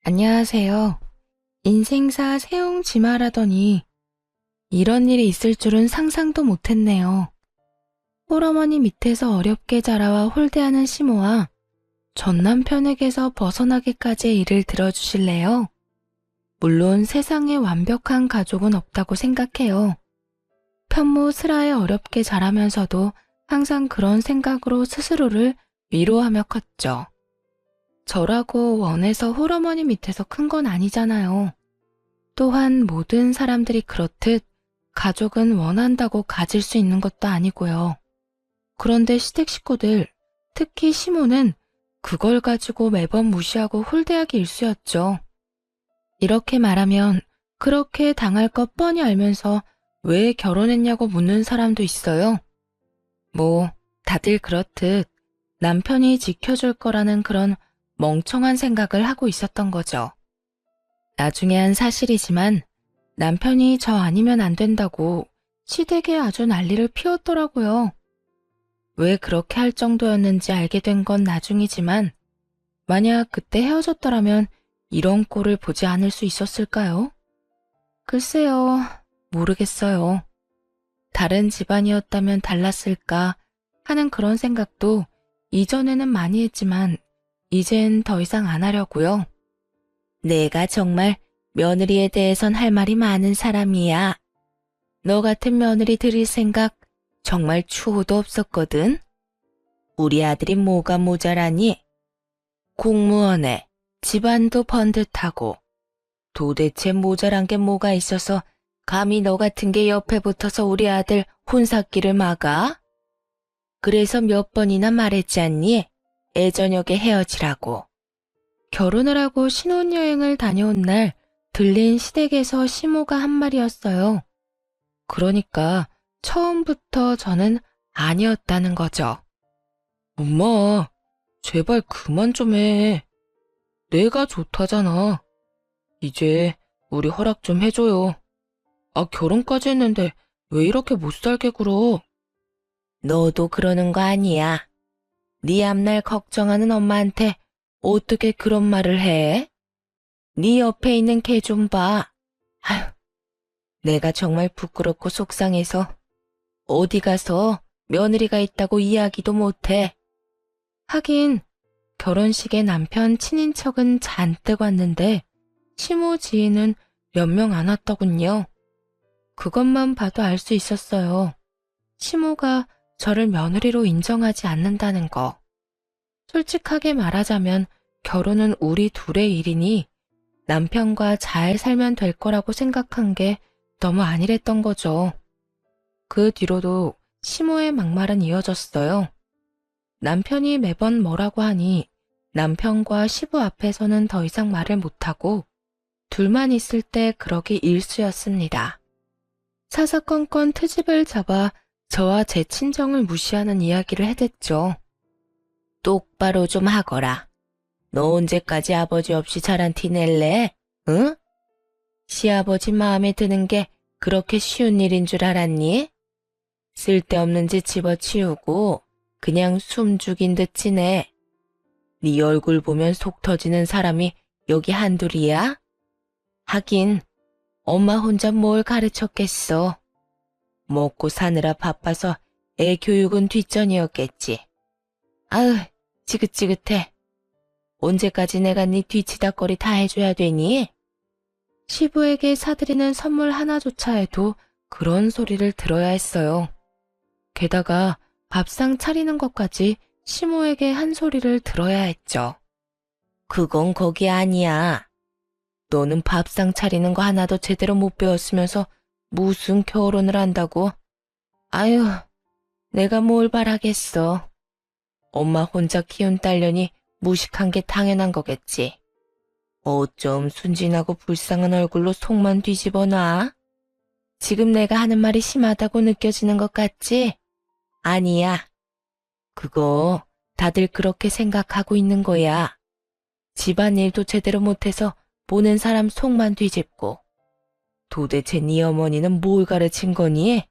안녕하세요. 인생사 세옹지마라더니 이런 일이 있을 줄은 상상도 못했네요. 홀어머니 밑에서 어렵게 자라와 홀대하는 시모와 전 남편에게서 벗어나기까지의 일을 들어주실래요? 물론 세상에 완벽한 가족은 없다고 생각해요. 편모 슬아에 어렵게 자라면서도 항상 그런 생각으로 스스로를 위로하며 컸죠. 저라고 원해서 홀어머니 밑에서 큰 건 아니잖아요. 또한 모든 사람들이 그렇듯 가족은 원한다고 가질 수 있는 것도 아니고요. 그런데 시댁 식구들, 특히 시모는 그걸 가지고 매번 무시하고 홀대하기 일쑤였죠. 이렇게 말하면 그렇게 당할 것 뻔히 알면서 왜 결혼했냐고 묻는 사람도 있어요. 다들 그렇듯 남편이 지켜줄 거라는 그런 멍청한 생각을 하고 있었던 거죠. 나중에 한 사실이지만 남편이 저 아니면 안 된다고 시댁에 아주 난리를 피웠더라고요. 왜 그렇게 할 정도였는지 알게 된 건 나중이지만 만약 그때 헤어졌더라면 이런 꼴을 보지 않을 수 있었을까요? 글쎄요, 모르겠어요. 다른 집안이었다면 달랐을까 하는 그런 생각도 이전에는 많이 했지만 이젠 더 이상 안 하려고요. 내가 정말 며느리에 대해선 할 말이 많은 사람이야. 너 같은 며느리 들일 생각 정말 추호도 없었거든. 우리 아들이 뭐가 모자라니? 공무원에 집안도 번듯하고 도대체 모자란 게 뭐가 있어서 감히 너 같은 게 옆에 붙어서 우리 아들 혼사기를 막아? 그래서 몇 번이나 말했지 않니? 애저녁에 헤어지라고. 결혼을 하고 신혼여행을 다녀온 날 들린 시댁에서 시모가 한 말이었어요. 그러니까 처음부터 저는 아니었다는 거죠. 엄마, 제발 그만 좀 해. 내가 좋다잖아. 이제 우리 허락 좀 해줘요. 결혼까지 했는데 왜 이렇게 못 살게 굴어? 너도 그러는 거 아니야. 네 앞날 걱정하는 엄마한테 어떻게 그런 말을 해? 네 옆에 있는 걔 좀 봐. 아휴, 내가 정말 부끄럽고 속상해서 어디 가서 며느리가 있다고 이야기도 못해. 하긴 결혼식에 남편 친인척은 잔뜩 왔는데 시모 지인은 몇 명 안 왔더군요. 그것만 봐도 알 수 있었어요. 시모가 저를 며느리로 인정하지 않는다는 거. 솔직하게 말하자면 결혼은 우리 둘의 일이니 남편과 잘 살면 될 거라고 생각한 게 너무 안일했던 거죠. 그 뒤로도 시모의 막말은 이어졌어요. 남편이 매번 뭐라고 하니 남편과 시부 앞에서는 더 이상 말을 못하고 둘만 있을 때 그러기 일쑤였습니다. 사사건건 트집을 잡아 저와 제 친정을 무시하는 이야기를 해댔죠. 똑바로 좀 하거라. 너 언제까지 아버지 없이 자란 티 낼래? 응? 시아버지 마음에 드는 게 그렇게 쉬운 일인 줄 알았니? 쓸데없는 짓 집어치우고 그냥 숨 죽인 듯 지내. 네 얼굴 보면 속 터지는 사람이 여기 한둘이야? 하긴 엄마 혼자 뭘 가르쳤겠어. 먹고 사느라 바빠서 애 교육은 뒷전이었겠지. 아으, 지긋지긋해. 언제까지 내가 네 뒤치다거리 다 해줘야 되니? 시부에게 사드리는 선물 하나조차 해도 그런 소리를 들어야 했어요. 게다가 밥상 차리는 것까지 시모에게 한 소리를 들어야 했죠. 그건 거기 아니야. 너는 밥상 차리는 거 하나도 제대로 못 배웠으면서 무슨 결혼을 한다고? 아유, 내가 뭘 바라겠어. 엄마 혼자 키운 딸려니 무식한 게 당연한 거겠지. 어쩜 순진하고 불쌍한 얼굴로 속만 뒤집어 놔? 지금 내가 하는 말이 심하다고 느껴지는 것 같지? 아니야. 그거 다들 그렇게 생각하고 있는 거야. 집안일도 제대로 못해서 보는 사람 속만 뒤집고. 도대체 네 어머니는 뭘 가르친 거니?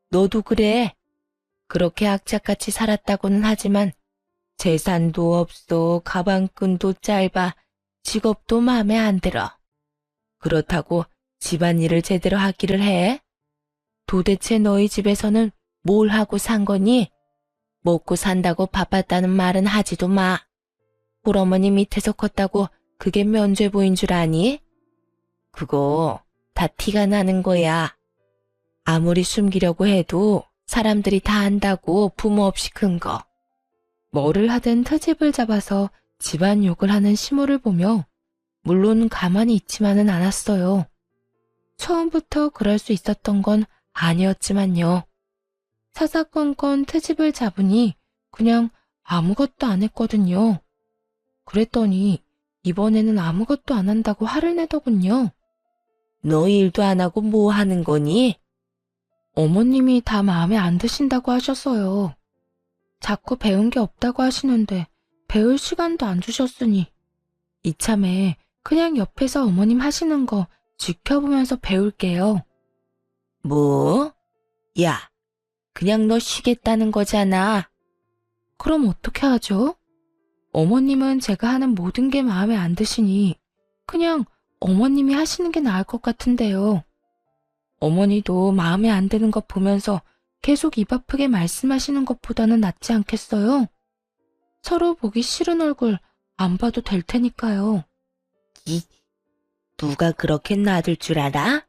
너도 그래. 그렇게 악착같이 살았다고는 하지만 재산도 없어, 가방끈도 짧아, 직업도 마음에 안 들어. 그렇다고 집안일을 제대로 하기를 해? 도대체 너희 집에서는 뭘 하고 산 거니? 먹고 산다고 바빴다는 말은 하지도 마. 홀어머니 밑에서 컸다고 그게 면죄부인 줄 아니? 그거 다 티가 나는 거야. 아무리 숨기려고 해도 사람들이 다 안다고 부모 없이 큰 거. 뭐를 하든 트집을 잡아서 집안 욕을 하는 시모를 보며 물론 가만히 있지만은 않았어요. 처음부터 그럴 수 있었던 건 아니었지만요. 사사건건 트집을 잡으니 그냥 아무것도 안 했거든요. 그랬더니 이번에는 아무것도 안 한다고 화를 내더군요. 너 일도 안 하고 뭐 하는 거니? 어머님이 다 마음에 안 드신다고 하셨어요. 자꾸 배운 게 없다고 하시는데 배울 시간도 안 주셨으니 이참에 그냥 옆에서 어머님 하시는 거 지켜보면서 배울게요. 뭐? 야, 그냥 너 쉬겠다는 거잖아. 그럼 어떻게 하죠? 어머님은 제가 하는 모든 게 마음에 안 드시니 그냥 어머님이 하시는 게 나을 것 같은데요. 어머니도 마음에 안 드는 것 보면서 계속 입 아프게 말씀하시는 것보다는 낫지 않겠어요? 서로 보기 싫은 얼굴 안 봐도 될 테니까요. 누가 그렇게 놔둘 줄 알아?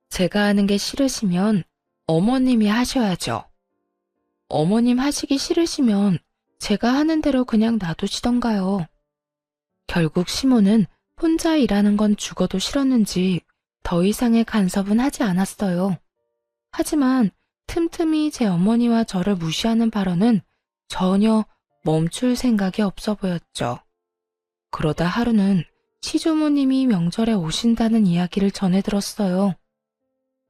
제가 하는 게 싫으시면 어머님이 하셔야죠. 어머님 하시기 싫으시면 제가 하는 대로 그냥 놔두시던가요. 결국 시모는 혼자 일하는 건 죽어도 싫었는지 더 이상의 간섭은 하지 않았어요. 하지만 틈틈이 제 어머니와 저를 무시하는 발언은 전혀 멈출 생각이 없어 보였죠. 그러다 하루는 시조모님이 명절에 오신다는 이야기를 전해 들었어요.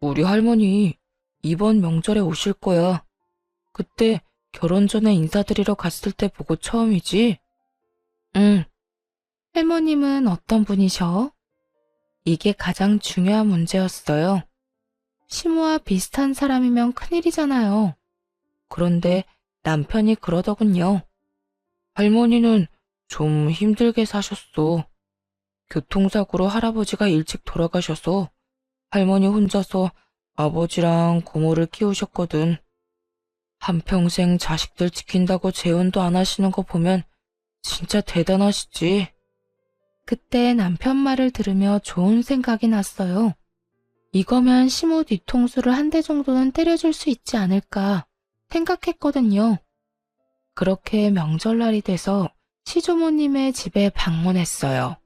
우리 할머니 이번 명절에 오실 거야. 그때 결혼 전에 인사드리러 갔을 때 보고 처음이지? 응. 할머님은 어떤 분이셔? 이게 가장 중요한 문제였어요. 시모와 비슷한 사람이면 큰일이잖아요. 그런데 남편이 그러더군요. 할머니는 좀 힘들게 사셨어. 교통사고로 할아버지가 일찍 돌아가셔서 할머니 혼자서 아버지랑 고모를 키우셨거든. 한평생 자식들 지킨다고 재혼도 안 하시는 거 보면 진짜 대단하시지. 그때 남편 말을 들으며 좋은 생각이 났어요. 이거면 시모 뒤통수를 한 대 정도는 때려줄 수 있지 않을까 생각했거든요. 그렇게 명절날이 돼서 시조모님의 집에 방문했어요.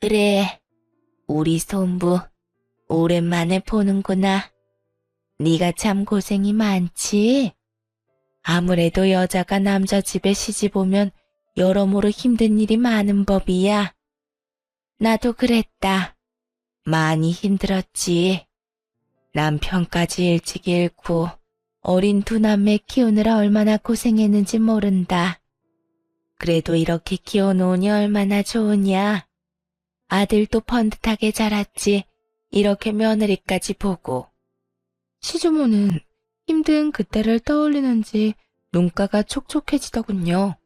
그래, 우리 손부 오랜만에 보는구나. 네가 참 고생이 많지? 아무래도 여자가 남자 집에 시집 오면 여러모로 힘든 일이 많은 법이야. 나도 그랬다. 많이 힘들었지. 남편까지 일찍 잃고 어린 두 남매 키우느라 얼마나 고생했는지 모른다. 그래도 이렇게 키워놓으니 얼마나 좋으냐. 아들도 번듯하게 자랐지. 이렇게 며느리까지 보고. 시주모는 힘든 그때를 떠올리는지 눈가가 촉촉해지더군요.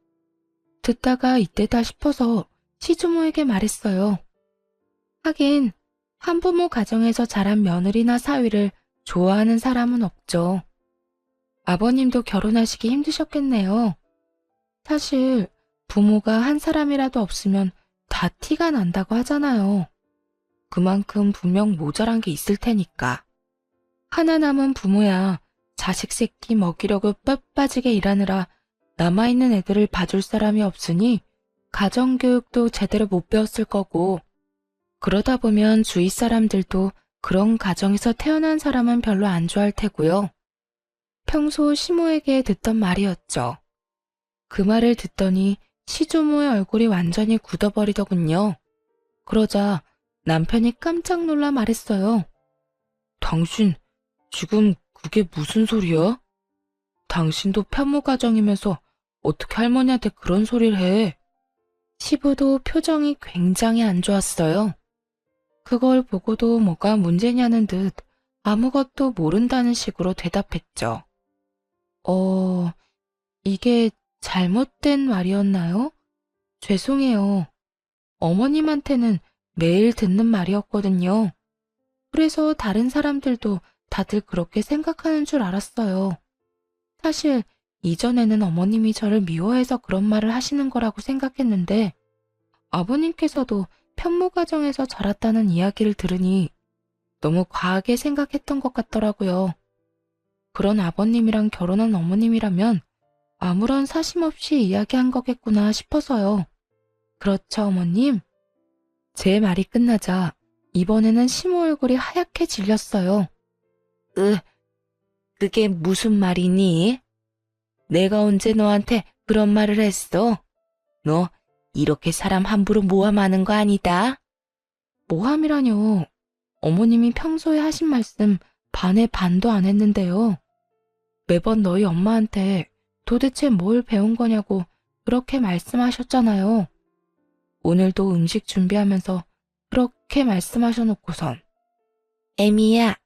듣다가 이때다 싶어서 시주모에게 말했어요. 하긴 한부모 가정에서 자란 며느리나 사위를 좋아하는 사람은 없죠. 아버님도 결혼하시기 힘드셨겠네요. 사실 부모가 한 사람이라도 없으면 다 티가 난다고 하잖아요. 그만큼 분명 모자란 게 있을 테니까. 하나 남은 부모야 자식 새끼 먹이려고 뼈 빠지게 일하느라 남아있는 애들을 봐줄 사람이 없으니 가정교육도 제대로 못 배웠을 거고, 그러다 보면 주위 사람들도 그런 가정에서 태어난 사람은 별로 안 좋아할 테고요. 평소 시모에게 듣던 말이었죠. 그 말을 듣더니 시조모의 얼굴이 완전히 굳어버리더군요. 그러자 남편이 깜짝 놀라 말했어요. 당신 지금 그게 무슨 소리야? 당신도 편모 가정이면서 어떻게 할머니한테 그런 소리를 해? 시부도 표정이 굉장히 안 좋았어요. 그걸 보고도 뭐가 문제냐는 듯 아무것도 모른다는 식으로 대답했죠. 이게 잘못된 말이었나요? 죄송해요. 어머님한테는 매일 듣는 말이었거든요. 그래서 다른 사람들도 다들 그렇게 생각하는 줄 알았어요. 사실 이전에는 어머님이 저를 미워해서 그런 말을 하시는 거라고 생각했는데 아버님께서도 편모가정에서 자랐다는 이야기를 들으니 너무 과하게 생각했던 것 같더라고요. 그런 아버님이랑 결혼한 어머님이라면 아무런 사심 없이 이야기한 거겠구나 싶어서요. 그렇죠, 어머님? 제 말이 끝나자 이번에는 시모 얼굴이 하얗게 질렸어요. 그게 무슨 말이니? 내가 언제 너한테 그런 말을 했어? 너 이렇게 사람 함부로 모함하는 거 아니다? 모함이라뇨. 어머님이 평소에 하신 말씀 반의 반도 안 했는데요. 매번 너희 엄마한테 도대체 뭘 배운 거냐고 그렇게 말씀하셨잖아요. 오늘도 음식 준비하면서 그렇게 말씀하셔놓고선. 에미야,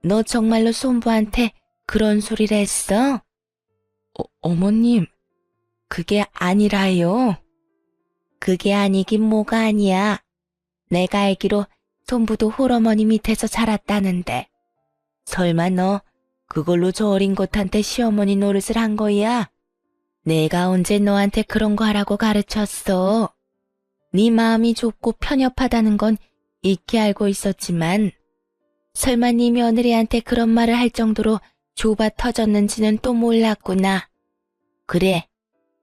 너 정말로 손부한테 그런 소리를 했어? 어머님, 그게 아니라요. 그게 아니긴 뭐가 아니야. 내가 알기로 손부도 홀어머니 밑에서 자랐다는데. 설마 너 그걸로 저 어린 것한테 시어머니 노릇을 한 거야? 내가 언제 너한테 그런 거 하라고 가르쳤어. 네 마음이 좁고 편협하다는 건 익히 알고 있었지만 설마 네 며느리한테 그런 말을 할 정도로 좁아 터졌는지는 또 몰랐구나. 그래,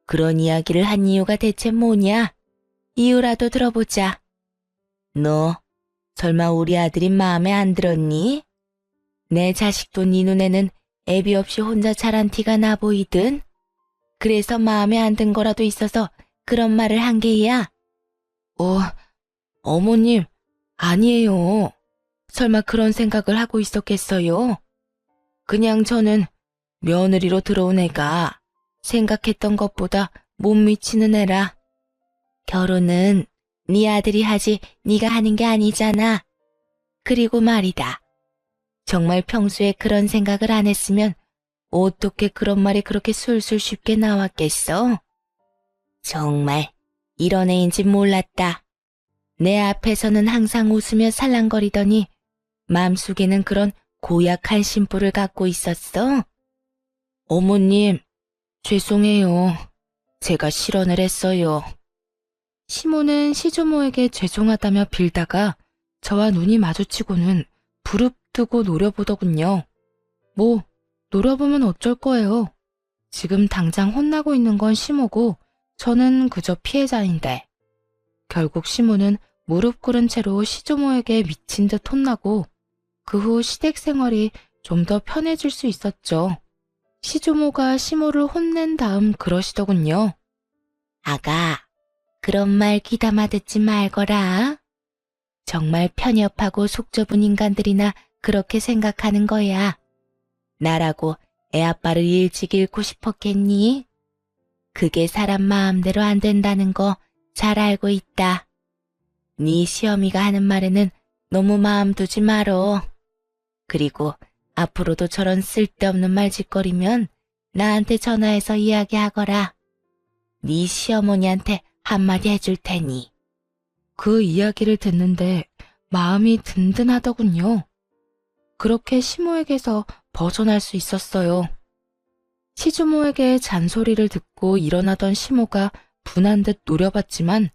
그런 이야기를 한 이유가 대체 뭐냐? 이유라도 들어보자. 너 설마 우리 아들이 마음에 안 들었니? 내 자식도 네 눈에는 애비 없이 혼자 자란 티가 나 보이든? 그래서 마음에 안 든 거라도 있어서 그런 말을 한 게야? 어머님, 아니에요. 설마 그런 생각을 하고 있었겠어요? 그냥 저는 며느리로 들어온 애가 생각했던 것보다 못 미치는 애라. 결혼은 네 아들이 하지 네가 하는 게 아니잖아. 그리고 말이다. 정말 평소에 그런 생각을 안 했으면 어떻게 그런 말이 그렇게 술술 쉽게 나왔겠어? 정말 이런 애인지 몰랐다. 내 앞에서는 항상 웃으며 살랑거리더니 마음속에는 그런 고약한 심보를 갖고 있었어? 어머님, 죄송해요. 제가 실언을 했어요. 시모는 시조모에게 죄송하다며 빌다가 저와 눈이 마주치고는 부릅뜨고 노려보더군요. 뭐 노려보면 어쩔 거예요. 지금 당장 혼나고 있는 건 시모고 저는 그저 피해자인데. 결국 시모는 무릎 꿇은 채로 시조모에게 미친 듯 혼나고 그 후 시댁 생활이 좀 더 편해질 수 있었죠. 시조모가 시모를 혼낸 다음 그러시더군요. 아가, 그런 말 귀담아 듣지 말거라. 정말 편협하고 속 좁은 인간들이나 그렇게 생각하는 거야. 나라고 애 아빠를 일찍 잃고 싶었겠니? 그게 사람 마음대로 안 된다는 거 잘 알고 있다. 네 시어미가 하는 말에는 너무 마음 두지 말어. 그리고 앞으로도 저런 쓸데없는 말 짓거리면 나한테 전화해서 이야기하거라. 네 시어머니한테 한마디 해줄 테니. 그 이야기를 듣는데 마음이 든든하더군요. 그렇게 시모에게서 벗어날 수 있었어요. 시주모에게 잔소리를 듣고 일어나던 시모가 분한 듯 노려봤지만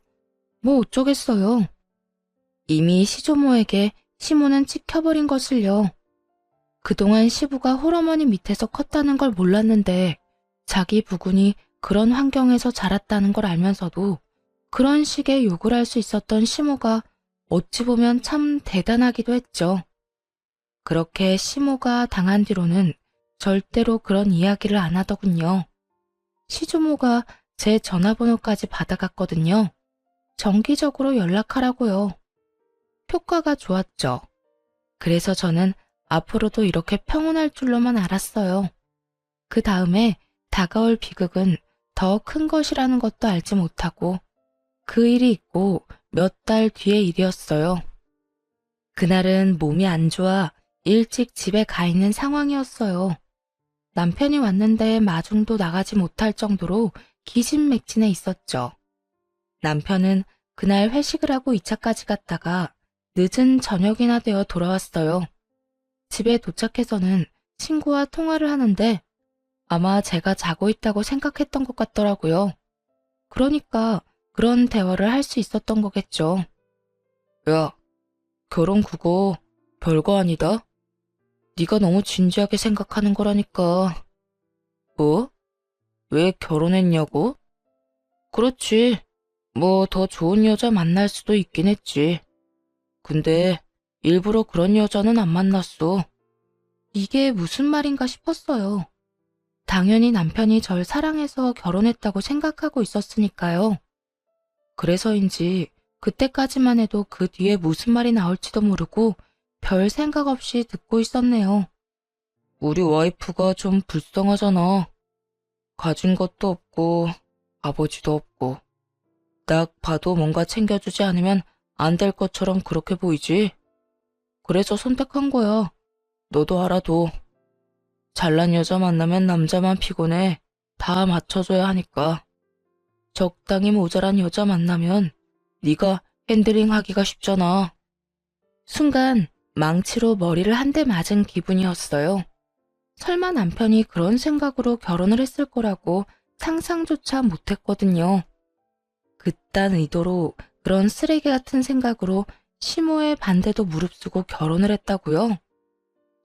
뭐 어쩌겠어요. 이미 시조모에게 시모는 찍혀버린 것을요. 그동안 시부가 홀어머니 밑에서 컸다는 걸 몰랐는데 자기 부군이 그런 환경에서 자랐다는 걸 알면서도 그런 식의 욕을 할 수 있었던 시모가 어찌 보면 참 대단하기도 했죠. 그렇게 시모가 당한 뒤로는 절대로 그런 이야기를 안 하더군요. 시조모가 제 전화번호까지 받아갔거든요. 정기적으로 연락하라고요. 효과가 좋았죠. 그래서 저는 앞으로도 이렇게 평온할 줄로만 알았어요. 그 다음에 다가올 비극은 더 큰 것이라는 것도 알지 못하고 그 일이 있고 몇 달 뒤의 일이었어요. 그날은 몸이 안 좋아 일찍 집에 가 있는 상황이었어요. 남편이 왔는데 마중도 나가지 못할 정도로 기진맥진해 있었죠. 남편은 그날 회식을 하고 2차까지 갔다가 늦은 저녁이나 되어 돌아왔어요. 집에 도착해서는 친구와 통화를 하는데 아마 제가 자고 있다고 생각했던 것 같더라고요. 그러니까 그런 대화를 할 수 있었던 거겠죠. 야, 결혼 그거 별거 아니다. 네가 너무 진지하게 생각하는 거라니까. 뭐? 왜 결혼했냐고? 그렇지. 뭐 더 좋은 여자 만날 수도 있긴 했지. 근데 일부러 그런 여자는 안 만났어. 이게 무슨 말인가 싶었어요. 당연히 남편이 절 사랑해서 결혼했다고 생각하고 있었으니까요. 그래서인지 그때까지만 해도 그 뒤에 무슨 말이 나올지도 모르고 별 생각 없이 듣고 있었네요. 우리 와이프가 좀 불쌍하잖아. 가진 것도 없고 아버지도 없고 딱 봐도 뭔가 챙겨주지 않으면 안 될 것처럼 그렇게 보이지? 그래서 선택한 거야. 너도 알아도. 잘난 여자 만나면 남자만 피곤해. 다 맞춰줘야 하니까. 적당히 모자란 여자 만나면 네가 핸들링하기가 쉽잖아. 순간 망치로 머리를 한 대 맞은 기분이었어요. 설마 남편이 그런 생각으로 결혼을 했을 거라고 상상조차 못했거든요. 그딴 의도로 그런 쓰레기 같은 생각으로 시모의 반대도 무릅쓰고 결혼을 했다고요?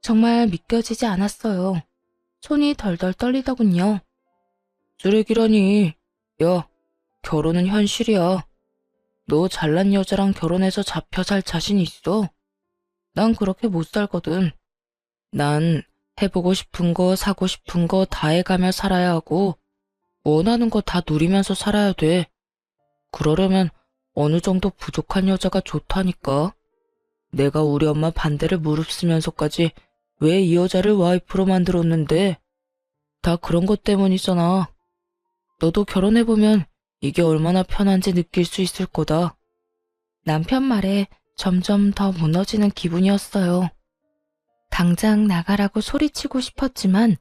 정말 믿겨지지 않았어요. 손이 덜덜 떨리더군요. 쓰레기라니. 야, 결혼은 현실이야. 너 잘난 여자랑 결혼해서 잡혀 살 자신 있어? 난 그렇게 못 살거든. 난 해보고 싶은 거, 사고 싶은 거 다 해가며 살아야 하고 원하는 거 다 누리면서 살아야 돼. 그러려면 어느 정도 부족한 여자가 좋다니까. 내가 우리 엄마 반대를 무릅쓰면서까지 왜 이 여자를 와이프로 만들었는데? 다 그런 것 때문이잖아. 너도 결혼해보면 이게 얼마나 편한지 느낄 수 있을 거다. 남편 말에 점점 더 무너지는 기분이었어요. 당장 나가라고 소리치고 싶었지만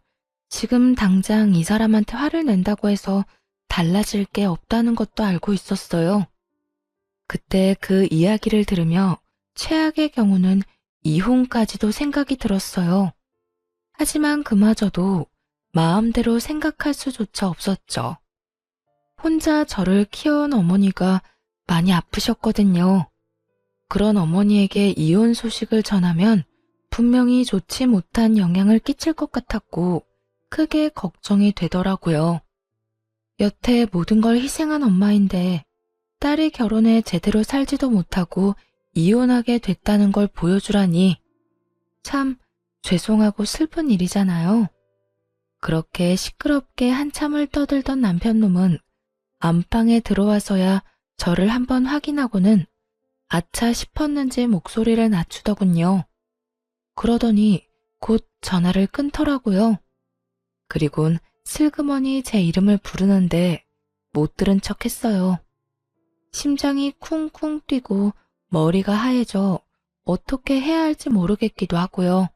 지금 당장 이 사람한테 화를 낸다고 해서 달라질 게 없다는 것도 알고 있었어요. 그때 그 이야기를 들으며 최악의 경우는 이혼까지도 생각이 들었어요. 하지만 그마저도 마음대로 생각할 수조차 없었죠. 혼자 저를 키워온 어머니가 많이 아프셨거든요. 그런 어머니에게 이혼 소식을 전하면 분명히 좋지 못한 영향을 끼칠 것 같았고 크게 걱정이 되더라고요. 여태 모든 걸 희생한 엄마인데 딸이 결혼해 제대로 살지도 못하고 이혼하게 됐다는 걸 보여주라니 참 죄송하고 슬픈 일이잖아요. 그렇게 시끄럽게 한참을 떠들던 남편놈은 안방에 들어와서야 저를 한번 확인하고는 아차 싶었는지 목소리를 낮추더군요. 그러더니 곧 전화를 끊더라고요. 그리곤 슬그머니 제 이름을 부르는데 못 들은 척 했어요. 심장이 쿵쿵 뛰고 머리가 하얘져 어떻게 해야 할지 모르겠기도 하고요.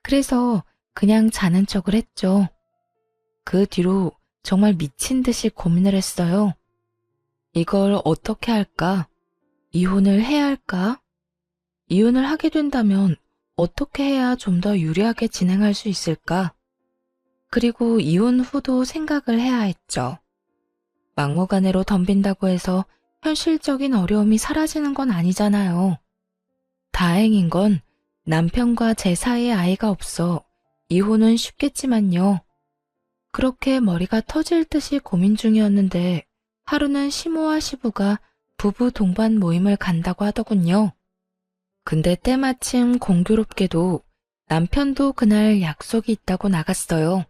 그래서 그냥 자는 척을 했죠. 그 뒤로 정말 미친 듯이 고민을 했어요. 이걸 어떻게 할까? 이혼을 해야 할까? 이혼을 하게 된다면 어떻게 해야 좀 더 유리하게 진행할 수 있을까? 그리고 이혼 후도 생각을 해야 했죠. 막무가내로 덤빈다고 해서 현실적인 어려움이 사라지는 건 아니잖아요. 다행인 건 남편과 제 사이에 아이가 없어 이혼은 쉽겠지만요. 그렇게 머리가 터질 듯이 고민 중이었는데 하루는 시모와 시부가 부부 동반 모임을 간다고 하더군요. 근데 때마침 공교롭게도 남편도 그날 약속이 있다고 나갔어요.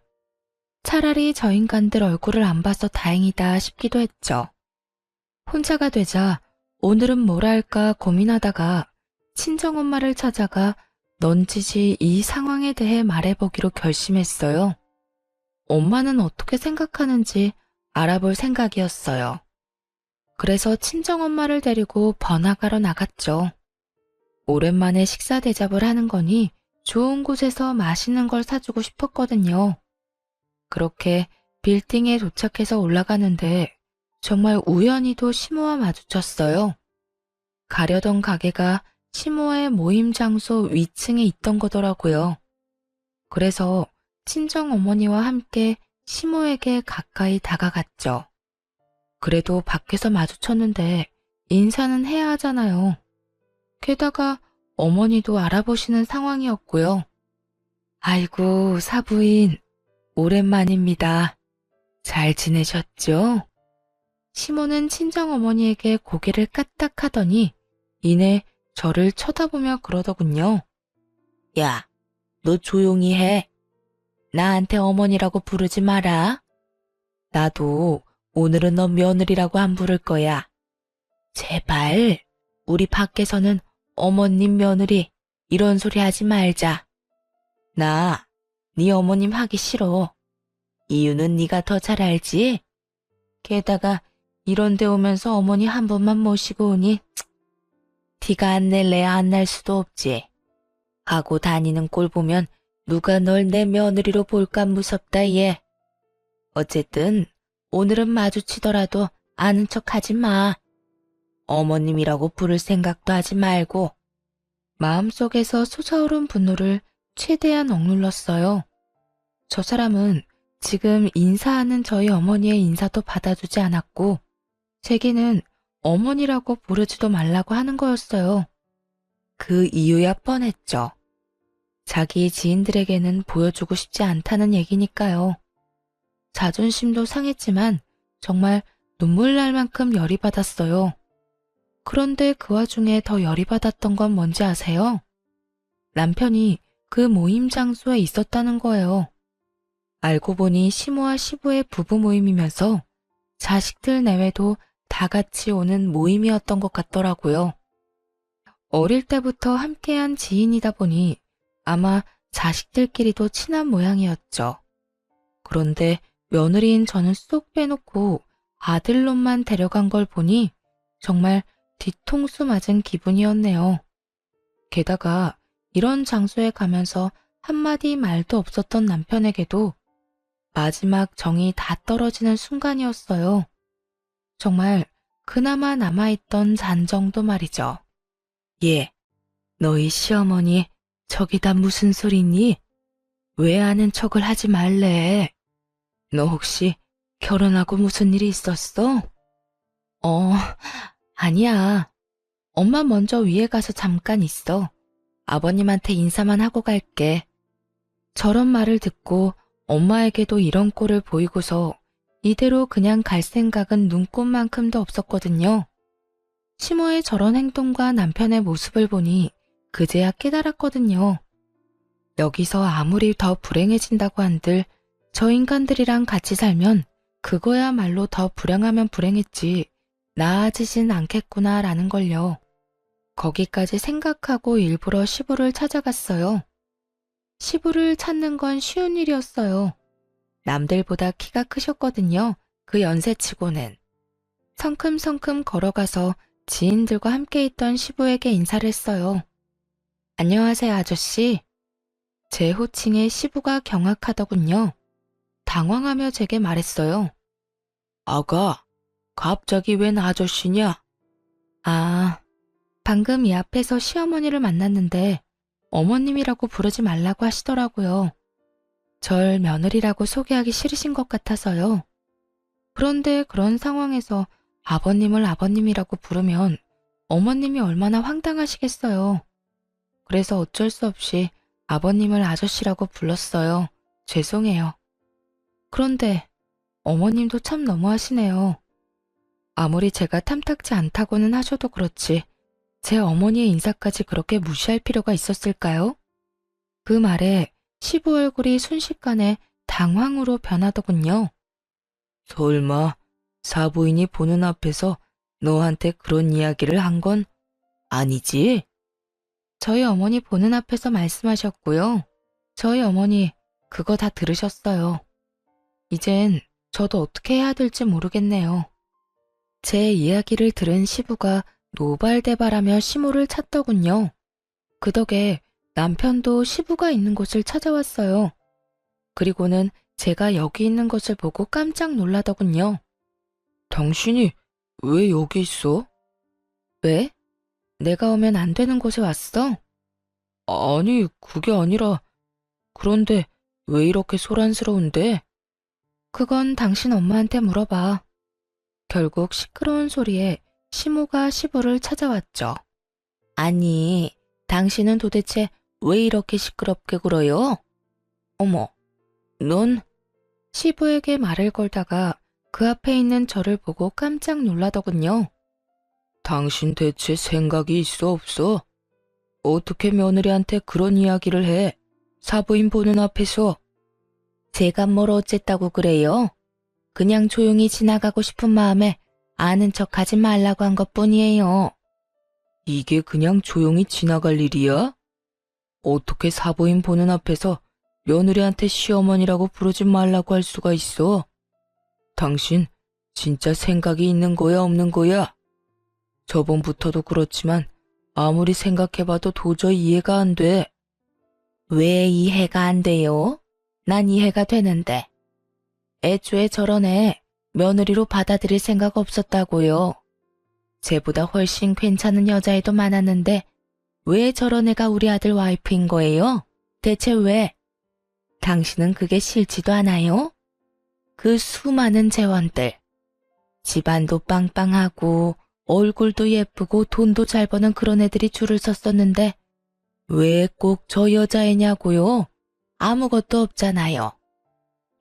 차라리 저 인간들 얼굴을 안 봐서 다행이다 싶기도 했죠. 혼자가 되자 오늘은 뭘 할까 고민하다가 친정엄마를 찾아가 넌지시 이 상황에 대해 말해보기로 결심했어요. 엄마는 어떻게 생각하는지 알아볼 생각이었어요. 그래서 친정엄마를 데리고 번화가로 나갔죠. 오랜만에 식사 대접을 하는 거니 좋은 곳에서 맛있는 걸 사주고 싶었거든요. 그렇게 빌딩에 도착해서 올라가는데 정말 우연히도 시모와 마주쳤어요. 가려던 가게가 시모의 모임 장소 위층에 있던 거더라고요. 그래서 친정 어머니와 함께 시모에게 가까이 다가갔죠. 그래도 밖에서 마주쳤는데 인사는 해야 하잖아요. 게다가 어머니도 알아보시는 상황이었고요. 아이고, 사부인, 오랜만입니다. 잘 지내셨죠? 시모는 친정어머니에게 고개를 까딱하더니 이내 저를 쳐다보며 그러더군요. 야, 너 조용히 해. 나한테 어머니라고 부르지 마라. 나도 오늘은 너 며느리라고 안 부를 거야. 제발 우리 밖에서는 어머님 며느리 이런 소리 하지 말자. 나 네 어머님 하기 싫어. 이유는 네가 더 잘 알지? 게다가 이런 데 오면서 어머니 한 번만 모시고 오니 티가 안 낼래야 안 날 수도 없지. 하고 다니는 꼴 보면 누가 널 내 며느리로 볼까 무섭다 얘. 어쨌든 오늘은 마주치더라도 아는 척 하지 마. 어머님이라고 부를 생각도 하지 말고. 마음속에서 솟아오른 분노를 최대한 억눌렀어요. 저 사람은 지금 인사하는 저희 어머니의 인사도 받아주지 않았고 제게는 어머니라고 부르지도 말라고 하는 거였어요. 그 이유야 뻔했죠. 자기 지인들에게는 보여주고 싶지 않다는 얘기니까요. 자존심도 상했지만 정말 눈물 날 만큼 열이 받았어요. 그런데 그 와중에 더 열이 받았던 건 뭔지 아세요? 남편이 그 모임 장소에 있었다는 거예요. 알고 보니 시모와 시부의 부부 모임이면서 자식들 내외도 다 같이 오는 모임이었던 것 같더라고요. 어릴 때부터 함께한 지인이다 보니 아마 자식들끼리도 친한 모양이었죠. 그런데 며느리인 저는 쏙 빼놓고 아들놈만 데려간 걸 보니 정말 뒤통수 맞은 기분이었네요. 게다가 이런 장소에 가면서 한마디 말도 없었던 남편에게도 마지막 정이 다 떨어지는 순간이었어요. 정말 그나마 남아있던 잔정도 말이죠. 예, 너희 시어머니 저기다 무슨 소리니? 왜 아는 척을 하지 말래? 너 혹시 결혼하고 무슨 일이 있었어? 아니야. 엄마 먼저 위에 가서 잠깐 있어. 아버님한테 인사만 하고 갈게. 저런 말을 듣고 엄마에게도 이런 꼴을 보이고서 이대로 그냥 갈 생각은 눈꼽만큼도 없었거든요. 시모의 저런 행동과 남편의 모습을 보니 그제야 깨달았거든요. 여기서 아무리 더 불행해진다고 한들 저 인간들이랑 같이 살면 그거야말로 더 불행하면 불행했지 나아지진 않겠구나라는 걸요. 거기까지 생각하고 일부러 시부를 찾아갔어요. 시부를 찾는 건 쉬운 일이었어요. 남들보다 키가 크셨거든요. 그 연세치고는. 성큼성큼 걸어가서 지인들과 함께 있던 시부에게 인사를 했어요. 안녕하세요, 아저씨. 제 호칭에 시부가 경악하더군요. 당황하며 제게 말했어요. 아가, 갑자기 웬 아저씨냐? 아, 방금 이 앞에서 시어머니를 만났는데 어머님이라고 부르지 말라고 하시더라고요. 절 며느리라고 소개하기 싫으신 것 같아서요. 그런데 그런 상황에서 아버님을 아버님이라고 부르면 어머님이 얼마나 황당하시겠어요. 그래서 어쩔 수 없이 아버님을 아저씨라고 불렀어요. 죄송해요. 그런데 어머님도 참 너무하시네요. 아무리 제가 탐탁지 않다고는 하셔도 그렇지 제 어머니의 인사까지 그렇게 무시할 필요가 있었을까요? 그 말에 시부 얼굴이 순식간에 당황으로 변하더군요. 설마 사부인이 보는 앞에서 너한테 그런 이야기를 한 건 아니지? 저희 어머니 보는 앞에서 말씀하셨고요. 저희 어머니 그거 다 들으셨어요. 이젠 저도 어떻게 해야 될지 모르겠네요. 제 이야기를 들은 시부가 노발대발하며 시모를 찾더군요. 그 덕에 남편도 시부가 있는 곳을 찾아왔어요. 그리고는 제가 여기 있는 것을 보고 깜짝 놀라더군요. 당신이 왜 여기 있어? 왜? 내가 오면 안 되는 곳에 왔어? 아니, 그게 아니라, 그런데 왜 이렇게 소란스러운데? 그건 당신 엄마한테 물어봐. 결국 시끄러운 소리에 시모가 시부를 찾아왔죠. 아니, 당신은 도대체 왜 이렇게 시끄럽게 굴어요? 어머, 넌 시부에게 말을 걸다가 그 앞에 있는 저를 보고 깜짝 놀라더군요. 당신 대체 생각이 있어 없어? 어떻게 며느리한테 그런 이야기를 해? 사부인 보는 앞에서. 제가 뭘 어쨌다고 그래요? 그냥 조용히 지나가고 싶은 마음에 아는 척하지 말라고 한 것뿐이에요. 이게 그냥 조용히 지나갈 일이야? 어떻게 사부인 보는 앞에서 며느리한테 시어머니라고 부르지 말라고 할 수가 있어? 당신 진짜 생각이 있는 거야 없는 거야? 저번부터도 그렇지만 아무리 생각해봐도 도저히 이해가 안 돼. 왜 이해가 안 돼요? 난 이해가 되는데. 애초에 저런 애 며느리로 받아들일 생각 없었다고요. 쟤보다 훨씬 괜찮은 여자애도 많았는데 왜 저런 애가 우리 아들 와이프인 거예요? 대체 왜? 당신은 그게 싫지도 않아요? 그 수많은 재원들. 집안도 빵빵하고 얼굴도 예쁘고 돈도 잘 버는 그런 애들이 줄을 섰었는데 왜 꼭 저 여자애냐고요? 아무것도 없잖아요.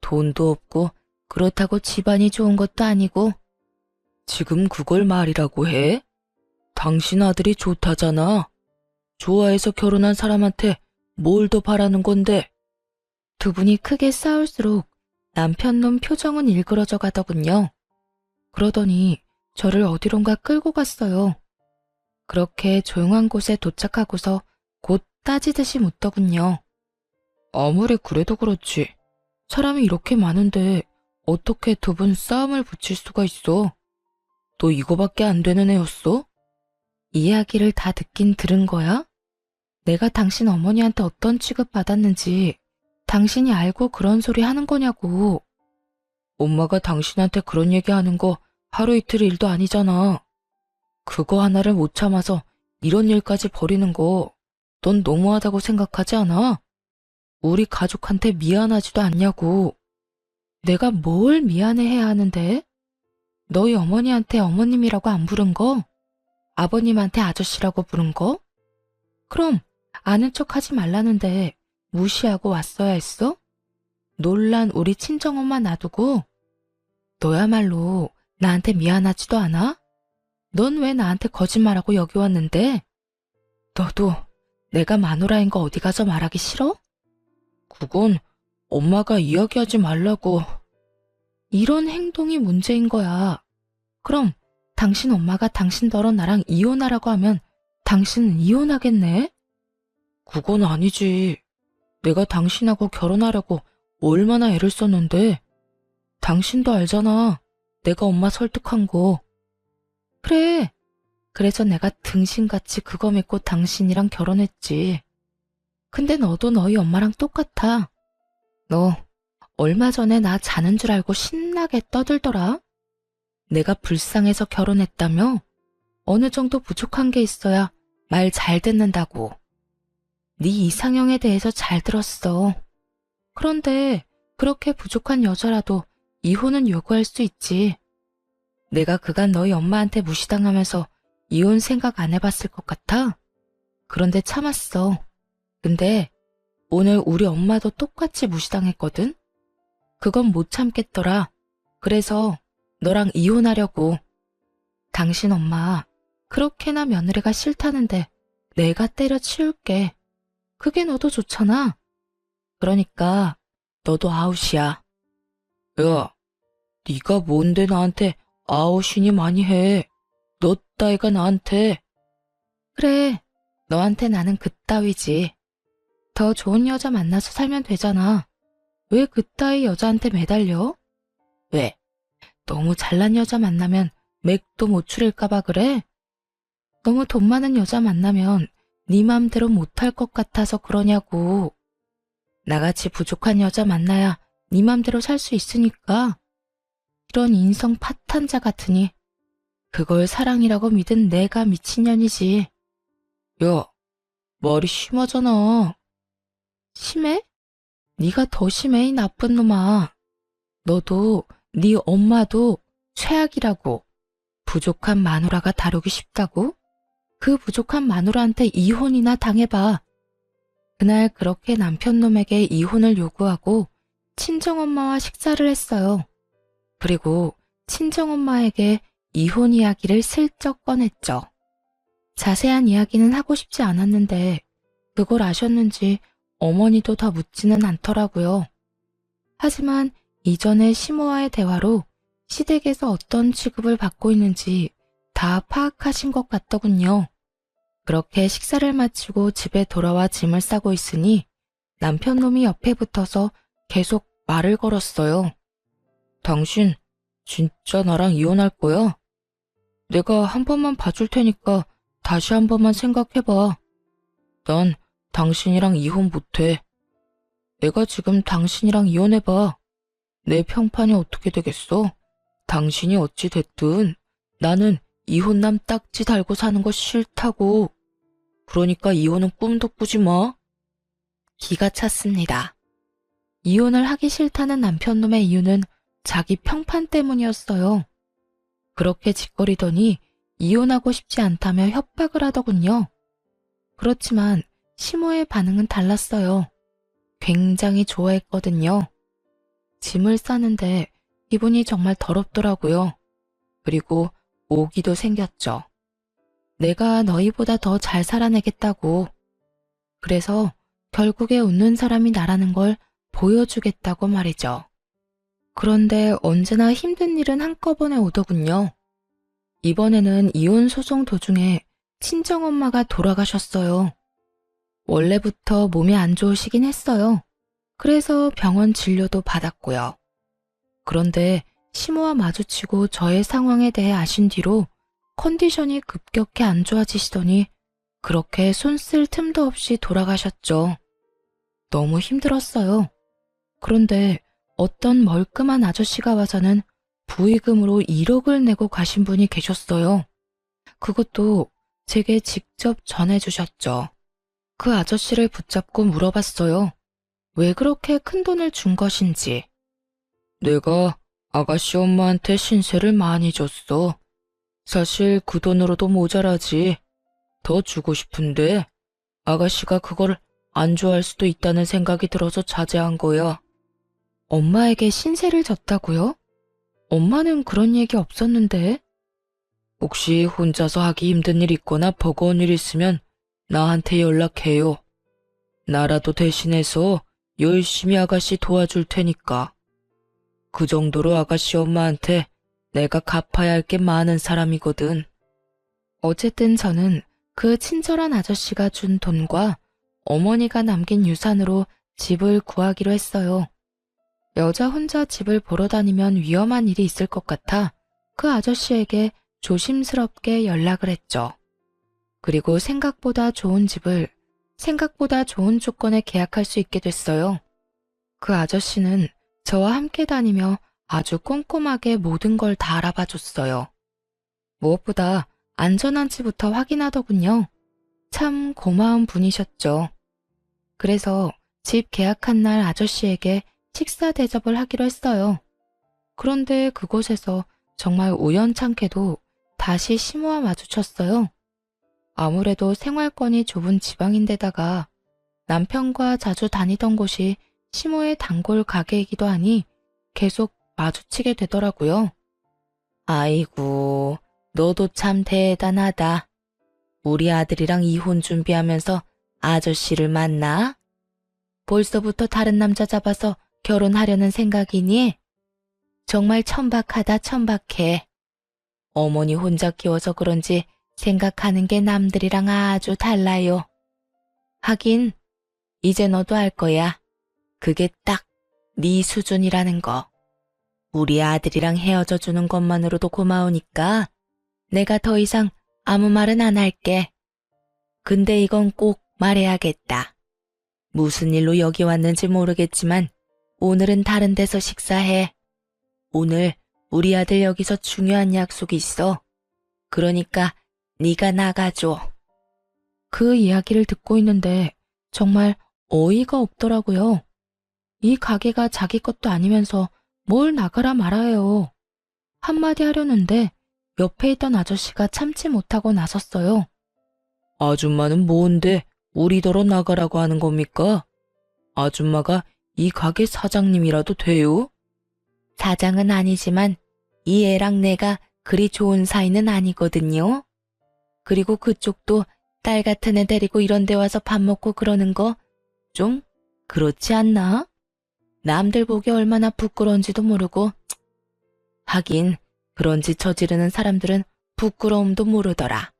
돈도 없고 그렇다고 집안이 좋은 것도 아니고. 지금 그걸 말이라고 해? 당신 아들이 좋다잖아. 좋아해서 결혼한 사람한테 뭘 더 바라는 건데? 두 분이 크게 싸울수록 남편놈 표정은 일그러져 가더군요. 그러더니 저를 어디론가 끌고 갔어요. 그렇게 조용한 곳에 도착하고서 곧 따지듯이 묻더군요. 아무리 그래도 그렇지. 사람이 이렇게 많은데 어떻게 두 분 싸움을 붙일 수가 있어? 너 이거밖에 안 되는 애였어? 이야기를 다 듣긴 들은 거야? 내가 당신 어머니한테 어떤 취급 받았는지 당신이 알고 그런 소리 하는 거냐고. 엄마가 당신한테 그런 얘기하는 거 하루 이틀 일도 아니잖아. 그거 하나를 못 참아서 이런 일까지 벌이는 거 넌 너무하다고 생각하지 않아? 우리 가족한테 미안하지도 않냐고. 내가 뭘 미안해해야 하는데? 너희 어머니한테 어머님이라고 안 부른 거? 아버님한테 아저씨라고 부른 거? 그럼 아는 척하지 말라는데 무시하고 왔어야 했어? 놀란 우리 친정엄마 놔두고? 너야말로 나한테 미안하지도 않아? 넌 왜 나한테 거짓말하고 여기 왔는데? 너도 내가 마누라인 거 어디 가서 말하기 싫어? 그건 엄마가 이야기하지 말라고. 이런 행동이 문제인 거야. 그럼 당신 엄마가 당신더러 나랑 이혼하라고 하면 당신은 이혼하겠네? 그건 아니지. 내가 당신하고 결혼하려고 얼마나 애를 썼는데. 당신도 알잖아. 내가 엄마 설득한 거. 그래. 그래서 내가 등신같이 그거 믿고 당신이랑 결혼했지. 근데 너도 너희 엄마랑 똑같아. 너 얼마 전에 나 자는 줄 알고 신나게 떠들더라. 내가 불쌍해서 결혼했다며? 어느 정도 부족한 게 있어야 말 잘 듣는다고. 네 이상형에 대해서 잘 들었어. 그런데 그렇게 부족한 여자라도 이혼은 요구할 수 있지. 내가 그간 너희 엄마한테 무시당하면서 이혼 생각 안 해봤을 것 같아? 그런데 참았어. 근데 오늘 우리 엄마도 똑같이 무시당했거든? 그건 못 참겠더라. 그래서 너랑 이혼하려고. 당신 엄마 그렇게나 며느리가 싫다는데 내가 때려치울게. 그게 너도 좋잖아. 그러니까 너도 아웃이야. 야, 네가 뭔데 나한테 아웃이니 많이 해. 너 따위가 나한테. 그래, 너한테 나는 그따위지. 더 좋은 여자 만나서 살면 되잖아. 왜 그따위 여자한테 매달려? 왜? 너무 잘난 여자 만나면 맥도 못 추릴까봐 그래? 너무 돈 많은 여자 만나면 네 맘대로 못할 것 같아서 그러냐고. 나같이 부족한 여자 만나야 네 맘대로 살 수 있으니까. 이런 인성 파탄자 같으니 그걸 사랑이라고 믿은 내가 미친년이지. 야, 말이 심하잖아. 심해? 네가 더 심해, 이 나쁜 놈아. 너도 네 엄마도 최악이라고. 부족한 마누라가 다루기 쉽다고? 그 부족한 마누라한테 이혼이나 당해봐. 그날 그렇게 남편놈에게 이혼을 요구하고 친정엄마와 식사를 했어요. 그리고 친정엄마에게 이혼 이야기를 슬쩍 꺼냈죠. 자세한 이야기는 하고 싶지 않았는데 그걸 아셨는지 어머니도 더 묻지는 않더라고요. 하지만 이전에 시모와의 대화로 시댁에서 어떤 취급을 받고 있는지 다 파악하신 것 같더군요. 그렇게 식사를 마치고 집에 돌아와 짐을 싸고 있으니 남편놈이 옆에 붙어서 계속 말을 걸었어요. 당신 진짜 나랑 이혼할 거야? 내가 한 번만 봐줄 테니까 다시 한 번만 생각해봐. 난 당신이랑 이혼 못해. 내가 지금 당신이랑 이혼해봐. 내 평판이 어떻게 되겠어? 당신이 어찌 됐든 나는 이혼남 딱지 달고 사는 거 싫다고. 그러니까 이혼은 꿈도 꾸지 마. 기가 찼습니다. 이혼을 하기 싫다는 남편놈의 이유는 자기 평판 때문이었어요. 그렇게 짓거리더니 이혼하고 싶지 않다며 협박을 하더군요. 그렇지만 시모의 반응은 달랐어요. 굉장히 좋아했거든요. 짐을 싸는데 기분이 정말 더럽더라고요. 그리고 오기도 생겼죠. 내가 너희보다 더 잘 살아내겠다고. 그래서 결국에 웃는 사람이 나라는 걸 보여주겠다고 말이죠. 그런데 언제나 힘든 일은 한꺼번에 오더군요. 이번에는 이혼 소송 도중에 친정엄마가 돌아가셨어요. 원래부터 몸이 안 좋으시긴 했어요. 그래서 병원 진료도 받았고요. 그런데 시모와 마주치고 저의 상황에 대해 아신 뒤로 컨디션이 급격히 안 좋아지시더니 그렇게 손 쓸 틈도 없이 돌아가셨죠. 너무 힘들었어요. 그런데 어떤 멀끔한 아저씨가 와서는 부의금으로 1억을 내고 가신 분이 계셨어요. 그것도 제게 직접 전해주셨죠. 그 아저씨를 붙잡고 물어봤어요. 왜 그렇게 큰 돈을 준 것인지. 내가 아가씨 엄마한테 신세를 많이 줬어. 사실 그 돈으로도 모자라지. 더 주고 싶은데 아가씨가 그걸 안 좋아할 수도 있다는 생각이 들어서 자제한 거야. 엄마에게 신세를 졌다고요? 엄마는 그런 얘기 없었는데. 혹시 혼자서 하기 힘든 일 있거나 버거운 일 있으면 나한테 연락해요. 나라도 대신해서 열심히 아가씨 도와줄 테니까. 그 정도로 아가씨 엄마한테 내가 갚아야 할 게 많은 사람이거든. 어쨌든 저는 그 친절한 아저씨가 준 돈과 어머니가 남긴 유산으로 집을 구하기로 했어요. 여자 혼자 집을 보러 다니면 위험한 일이 있을 것 같아 그 아저씨에게 조심스럽게 연락을 했죠. 그리고 생각보다 좋은 집을 생각보다 좋은 조건에 계약할 수 있게 됐어요. 그 아저씨는 저와 함께 다니며 아주 꼼꼼하게 모든 걸 다 알아봐 줬어요. 무엇보다 안전한지부터 확인하더군요. 참 고마운 분이셨죠. 그래서 집 계약한 날 아저씨에게 식사 대접을 하기로 했어요. 그런데 그곳에서 정말 우연찮게도 다시 시모와 마주쳤어요. 아무래도 생활권이 좁은 지방인데다가 남편과 자주 다니던 곳이 시모의 단골 가게이기도 하니 계속 마주치게 되더라고요. 아이고, 너도 참 대단하다. 우리 아들이랑 이혼 준비하면서 아저씨를 만나? 벌써부터 다른 남자 잡아서 결혼하려는 생각이니? 정말 천박하다, 천박해. 어머니 혼자 키워서 그런지 생각하는 게 남들이랑 아주 달라요. 하긴 이제 너도 알 거야. 그게 딱 네 수준이라는 거. 우리 아들이랑 헤어져 주는 것만으로도 고마우니까 내가 더 이상 아무 말은 안 할게. 근데 이건 꼭 말해야겠다. 무슨 일로 여기 왔는지 모르겠지만 오늘은 다른 데서 식사해. 오늘 우리 아들 여기서 중요한 약속이 있어. 그러니까 네가 나가줘. 그 이야기를 듣고 있는데 정말 어이가 없더라고요. 이 가게가 자기 것도 아니면서 뭘 나가라 말아요. 한마디 하려는데 옆에 있던 아저씨가 참지 못하고 나섰어요. 아줌마는 뭔데 우리더러 나가라고 하는 겁니까? 아줌마가 이 가게 사장님이라도 돼요? 사장은 아니지만 이 애랑 내가 그리 좋은 사이는 아니거든요. 그리고 그쪽도 딸 같은 애 데리고 이런 데 와서 밥 먹고 그러는 거 좀 그렇지 않나? 남들 보기 얼마나 부끄러운지도 모르고. 하긴 그런 짓 저지르는 사람들은 부끄러움도 모르더라.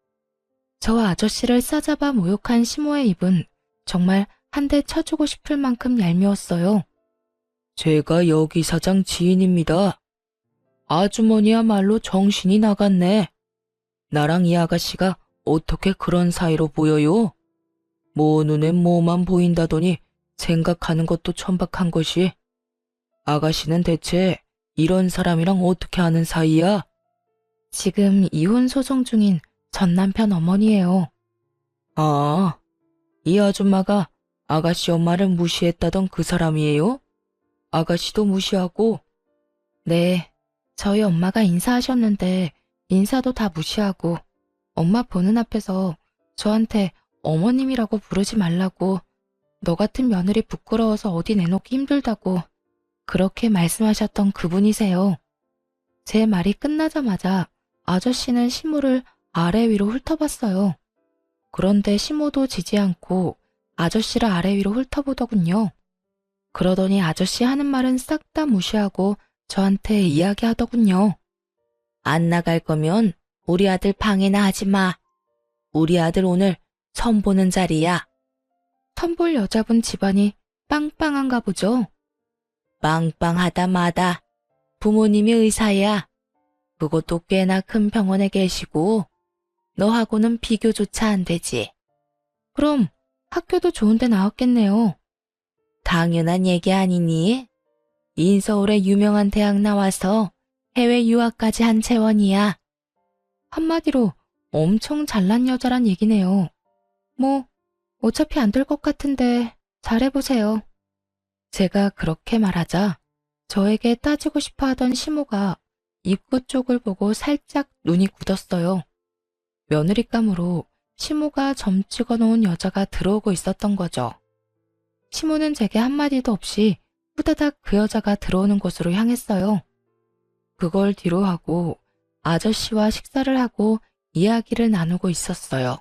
저 아저씨를 싸잡아 모욕한 시모의 입은 정말 한 대 쳐주고 싶을 만큼 얄미웠어요. 제가 여기 사장 지인입니다. 아주머니야말로 정신이 나갔네. 나랑 이 아가씨가 어떻게 그런 사이로 보여요? 뭐 눈에 뭐만 보인다더니 생각하는 것도 천박한 것이. 아가씨는 대체 이런 사람이랑 어떻게 아는 사이야? 지금 이혼 소송 중인 전 남편 어머니예요. 아, 이 아줌마가 아가씨 엄마를 무시했다던 그 사람이에요? 아가씨도 무시하고? 네, 저희 엄마가 인사하셨는데 인사도 다 무시하고 엄마 보는 앞에서 저한테 어머님이라고 부르지 말라고, 너 같은 며느리 부끄러워서 어디 내놓기 힘들다고 그렇게 말씀하셨던 그분이세요. 제 말이 끝나자마자 아저씨는 시모를 아래 위로 훑어봤어요. 그런데 시모도 지지 않고 아저씨를 아래 위로 훑어보더군요. 그러더니 아저씨 하는 말은 싹 다 무시하고 저한테 이야기하더군요. 안 나갈 거면 우리 아들 방해나 하지 마. 우리 아들 오늘 선 보는 자리야. 선볼 여자분 집안이 빵빵한가 보죠. 빵빵하다 마다. 부모님이 의사야. 그것도 꽤나 큰 병원에 계시고 너하고는 비교조차 안 되지. 그럼 학교도 좋은 데 나왔겠네요. 당연한 얘기 아니니? 인서울의 유명한 대학 나와서 해외 유학까지 한 채원이야. 한마디로 엄청 잘난 여자란 얘기네요. 뭐 어차피 안 될 것 같은데 잘해보세요. 제가 그렇게 말하자 저에게 따지고 싶어 하던 시모가 입구 쪽을 보고 살짝 눈이 굳었어요. 며느리감으로 시모가 점 찍어놓은 여자가 들어오고 있었던 거죠. 시모는 제게 한마디도 없이 후다닥 그 여자가 들어오는 곳으로 향했어요. 그걸 뒤로 하고 아저씨와 식사를 하고 이야기를 나누고 있었어요.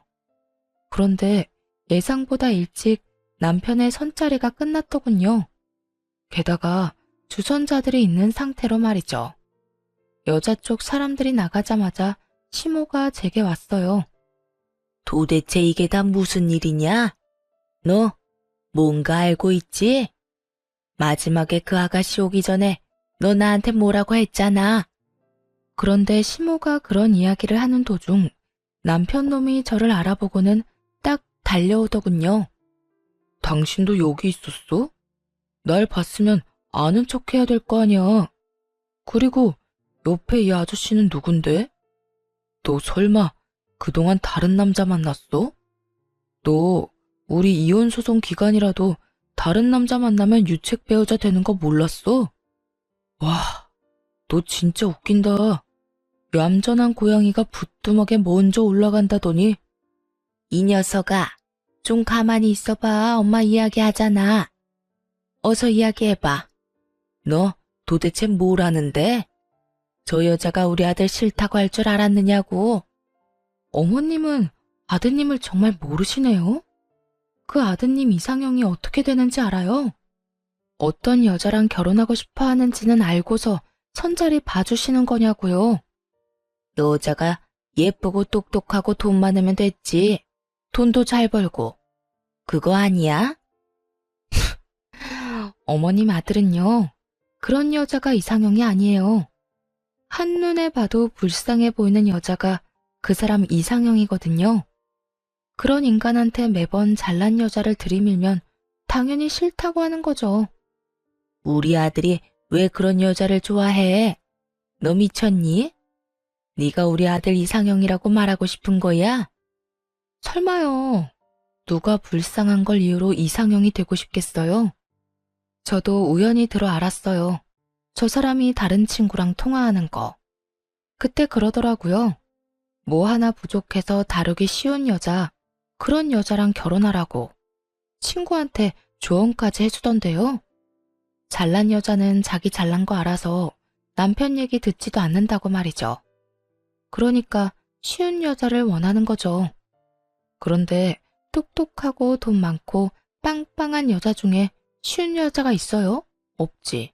그런데 예상보다 일찍 남편의 선자리가 끝났더군요. 게다가 주선자들이 있는 상태로 말이죠. 여자 쪽 사람들이 나가자마자 시모가 제게 왔어요. 도대체 이게 다 무슨 일이냐? 너 뭔가 알고 있지? 마지막에 그 아가씨 오기 전에 너 나한테 뭐라고 했잖아. 그런데 시모가 그런 이야기를 하는 도중 남편 놈이 저를 알아보고는 딱 달려오더군요. 당신도 여기 있었어? 날 봤으면 아는 척 해야 될 거 아니야. 그리고 옆에 이 아저씨는 누군데? 너 설마 그동안 다른 남자 만났어? 너 우리 이혼 소송 기간이라도 다른 남자 만나면 유책 배우자 되는 거 몰랐어? 와, 너 진짜 웃긴다. 얌전한 고양이가 부뚜막에 먼저 올라간다더니. 이 녀석아, 좀 가만히 있어봐. 엄마 이야기하잖아. 어서 이야기해봐. 너 도대체 뭘 아는데? 저 여자가 우리 아들 싫다고 할 줄 알았느냐고. 어머님은 아드님을 정말 모르시네요. 그 아드님 이상형이 어떻게 되는지 알아요? 어떤 여자랑 결혼하고 싶어 하는지는 알고서 선자리 봐주시는 거냐고요. 여자가 예쁘고 똑똑하고 돈 많으면 됐지. 돈도 잘 벌고. 그거 아니야? 어머님 아들은요, 그런 여자가 이상형이 아니에요. 한눈에 봐도 불쌍해 보이는 여자가 그 사람 이상형이거든요. 그런 인간한테 매번 잘난 여자를 들이밀면 당연히 싫다고 하는 거죠. 우리 아들이 왜 그런 여자를 좋아해? 너 미쳤니? 네가 우리 아들 이상형이라고 말하고 싶은 거야? 설마요. 누가 불쌍한 걸 이유로 이상형이 되고 싶겠어요? 저도 우연히 들어 알았어요. 저 사람이 다른 친구랑 통화하는 거. 그때 그러더라고요. 뭐 하나 부족해서 다루기 쉬운 여자, 그런 여자랑 결혼하라고. 친구한테 조언까지 해주던데요. 잘난 여자는 자기 잘난 거 알아서 남편 얘기 듣지도 않는다고 말이죠. 그러니까 쉬운 여자를 원하는 거죠. 그런데 똑똑하고 돈 많고 빵빵한 여자 중에 쉬운 여자가 있어요? 없지.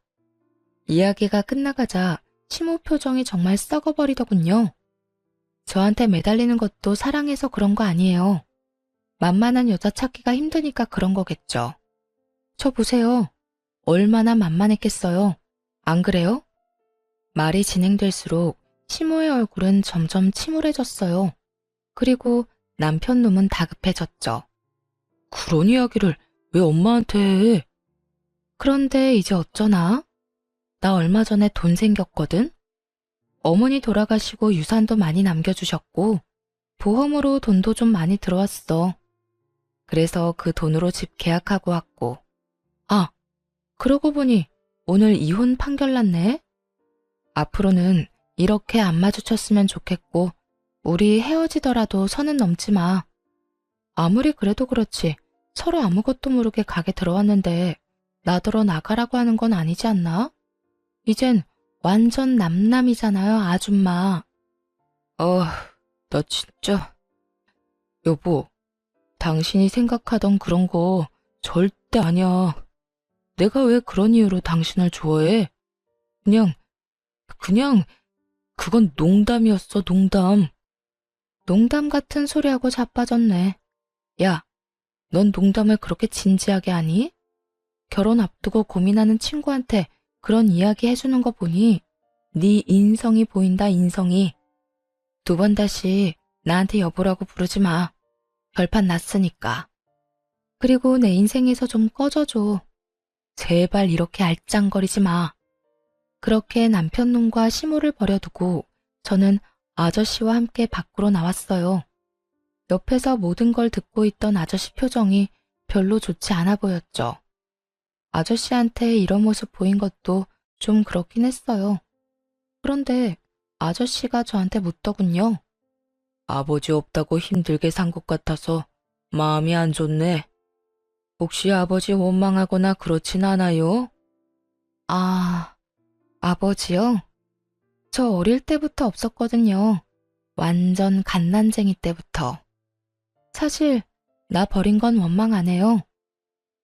이야기가 끝나가자 심호 표정이 정말 썩어버리더군요. 저한테 매달리는 것도 사랑해서 그런 거 아니에요. 만만한 여자 찾기가 힘드니까 그런 거겠죠. 저 보세요. 얼마나 만만했겠어요. 안 그래요? 말이 진행될수록 심호의 얼굴은 점점 침울해졌어요. 그리고 남편 놈은 다급해졌죠. 그런 이야기를 왜 엄마한테 해? 그런데 이제 어쩌나? 나 얼마 전에 돈 생겼거든? 어머니 돌아가시고 유산도 많이 남겨주셨고 보험으로 돈도 좀 많이 들어왔어. 그래서 그 돈으로 집 계약하고 왔고. 아, 그러고 보니 오늘 이혼 판결 났네? 앞으로는 이렇게 안 마주쳤으면 좋겠고 우리 헤어지더라도 선은 넘지 마. 아무리 그래도 그렇지 서로 아무것도 모르게 가게 들어왔는데 나더러 나가라고 하는 건 아니지 않나? 이젠 완전 남남이잖아요, 아줌마. 나 진짜. 여보, 당신이 생각하던 그런 거 절대 아니야. 내가 왜 그런 이유로 당신을 좋아해? 그냥, 그건 농담이었어, 농담. 농담 같은 소리하고 자빠졌네. 야, 넌 농담을 그렇게 진지하게 하니? 결혼 앞두고 고민하는 친구한테 그런 이야기 해주는 거 보니 네 인성이 보인다, 인성이. 두 번 다시 나한테 여보라고 부르지 마. 결판 났으니까. 그리고 내 인생에서 좀 꺼져줘. 제발 이렇게 알짱거리지 마. 그렇게 남편 놈과 시모를 버려두고 저는 아저씨와 함께 밖으로 나왔어요. 옆에서 모든 걸 듣고 있던 아저씨 표정이 별로 좋지 않아 보였죠. 아저씨한테 이런 모습 보인 것도 좀 그렇긴 했어요. 그런데 아저씨가 저한테 묻더군요. 아버지 없다고 힘들게 산 것 같아서 마음이 안 좋네. 혹시 아버지 원망하거나 그렇진 않아요? 아, 아버지요? 저 어릴 때부터 없었거든요. 완전 갓난쟁이 때부터. 사실 나 버린 건 원망 안 해요.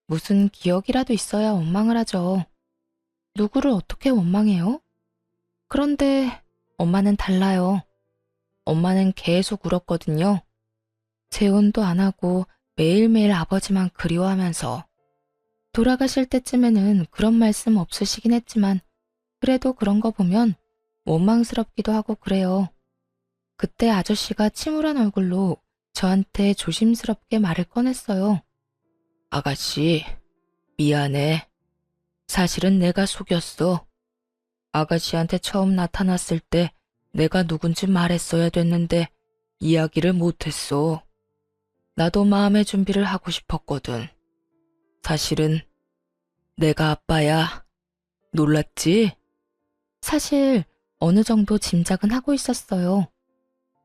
무슨 기억이라도 있어야 원망을 하죠. 누구를 어떻게 원망해요? 그런데 엄마는 달라요. 엄마는 계속 울었거든요. 재혼도 안 하고 매일매일 아버지만 그리워하면서. 돌아가실 때쯤에는 그런 말씀 없으시긴 했지만 그래도 그런 거 보면 원망스럽기도 하고 그래요. 그때 아저씨가 침울한 얼굴로 저한테 조심스럽게 말을 꺼냈어요. 아가씨, 미안해. 사실은 내가 속였어. 아가씨한테 처음 나타났을 때 내가 누군지 말했어야 됐는데 이야기를 못했어. 나도 마음의 준비를 하고 싶었거든. 사실은 내가 아빠야. 놀랐지? 사실 어느 정도 짐작은 하고 있었어요.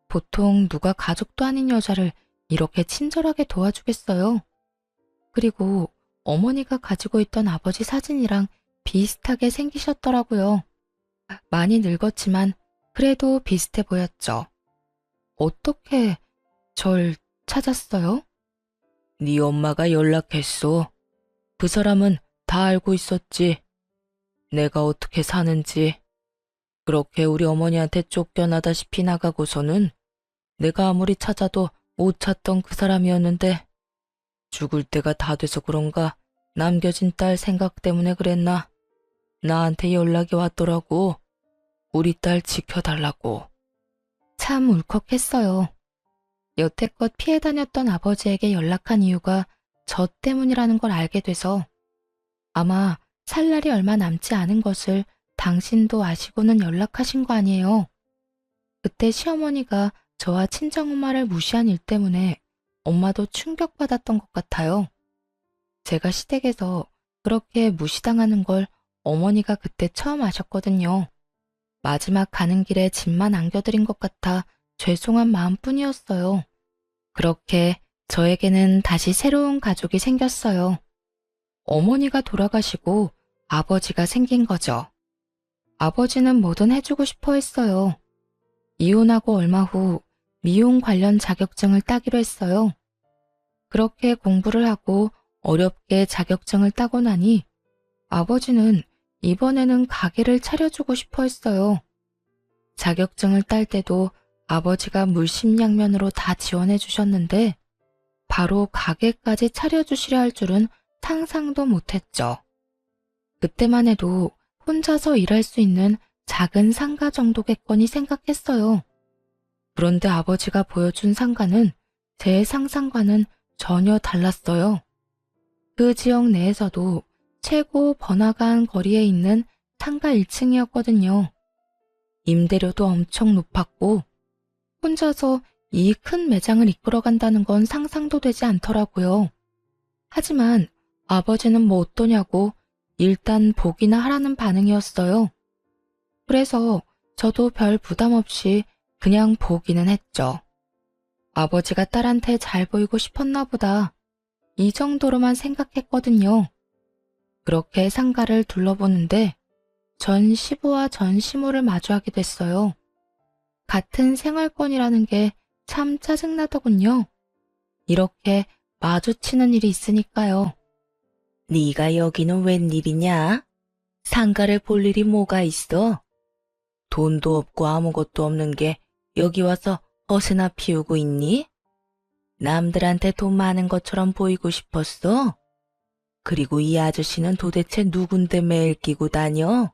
보통 누가 가족도 아닌 여자를 이렇게 친절하게 도와주겠어요. 그리고 어머니가 가지고 있던 아버지 사진이랑 비슷하게 생기셨더라고요. 많이 늙었지만 그래도 비슷해 보였죠. 어떻게 절 찾았어요? 네 엄마가 연락했어. 그 사람은 다 알고 있었지. 내가 어떻게 사는지. 그렇게 우리 어머니한테 쫓겨나다시피 나가고서는 내가 아무리 찾아도 못 찾던 그 사람이었는데 죽을 때가 다 돼서 그런가 남겨진 딸 생각 때문에 그랬나 나한테 연락이 왔더라고. 우리 딸 지켜달라고. 참 울컥했어요. 여태껏 피해 다녔던 아버지에게 연락한 이유가 저 때문이라는 걸 알게 돼서 아마 살 날이 얼마 남지 않은 것을 당신도 아시고는 연락하신 거 아니에요. 그때 시어머니가 저와 친정엄마를 무시한 일 때문에 엄마도 충격받았던 것 같아요. 제가 시댁에서 그렇게 무시당하는 걸 어머니가 그때 처음 아셨거든요. 마지막 가는 길에 짐만 안겨드린 것 같아 죄송한 마음뿐이었어요. 그렇게 저에게는 다시 새로운 가족이 생겼어요. 어머니가 돌아가시고 아버지가 생긴 거죠. 아버지는 뭐든 해주고 싶어 했어요. 이혼하고 얼마 후 미용 관련 자격증을 따기로 했어요. 그렇게 공부를 하고 어렵게 자격증을 따고 나니 아버지는 이번에는 가게를 차려주고 싶어 했어요. 자격증을 딸 때도 아버지가 물심양면으로 다 지원해 주셨는데 바로 가게까지 차려주시려 할 줄은 상상도 못했죠. 그때만 해도 혼자서 일할 수 있는 작은 상가 정도겠거니 생각했어요. 그런데 아버지가 보여준 상가는 제 상상과는 전혀 달랐어요. 그 지역 내에서도 최고 번화가한 거리에 있는 상가 1층이었거든요. 임대료도 엄청 높았고 혼자서 이 큰 매장을 이끌어간다는 건 상상도 되지 않더라고요. 하지만 아버지는 뭐 어떠냐고 일단 보기나 하라는 반응이었어요. 그래서 저도 별 부담 없이 그냥 보기는 했죠. 아버지가 딸한테 잘 보이고 싶었나 보다. 이 정도로만 생각했거든요. 그렇게 상가를 둘러보는데 전 시부와 전 시모를 마주하게 됐어요. 같은 생활권이라는 게 참 짜증나더군요. 이렇게 마주치는 일이 있으니까요. 네가 여기는 웬일이냐? 상가를 볼 일이 뭐가 있어? 돈도 없고 아무것도 없는 게 여기 와서 허세나 피우고 있니? 남들한테 돈 많은 것처럼 보이고 싶었어? 그리고 이 아저씨는 도대체 누군데 매일 끼고 다녀?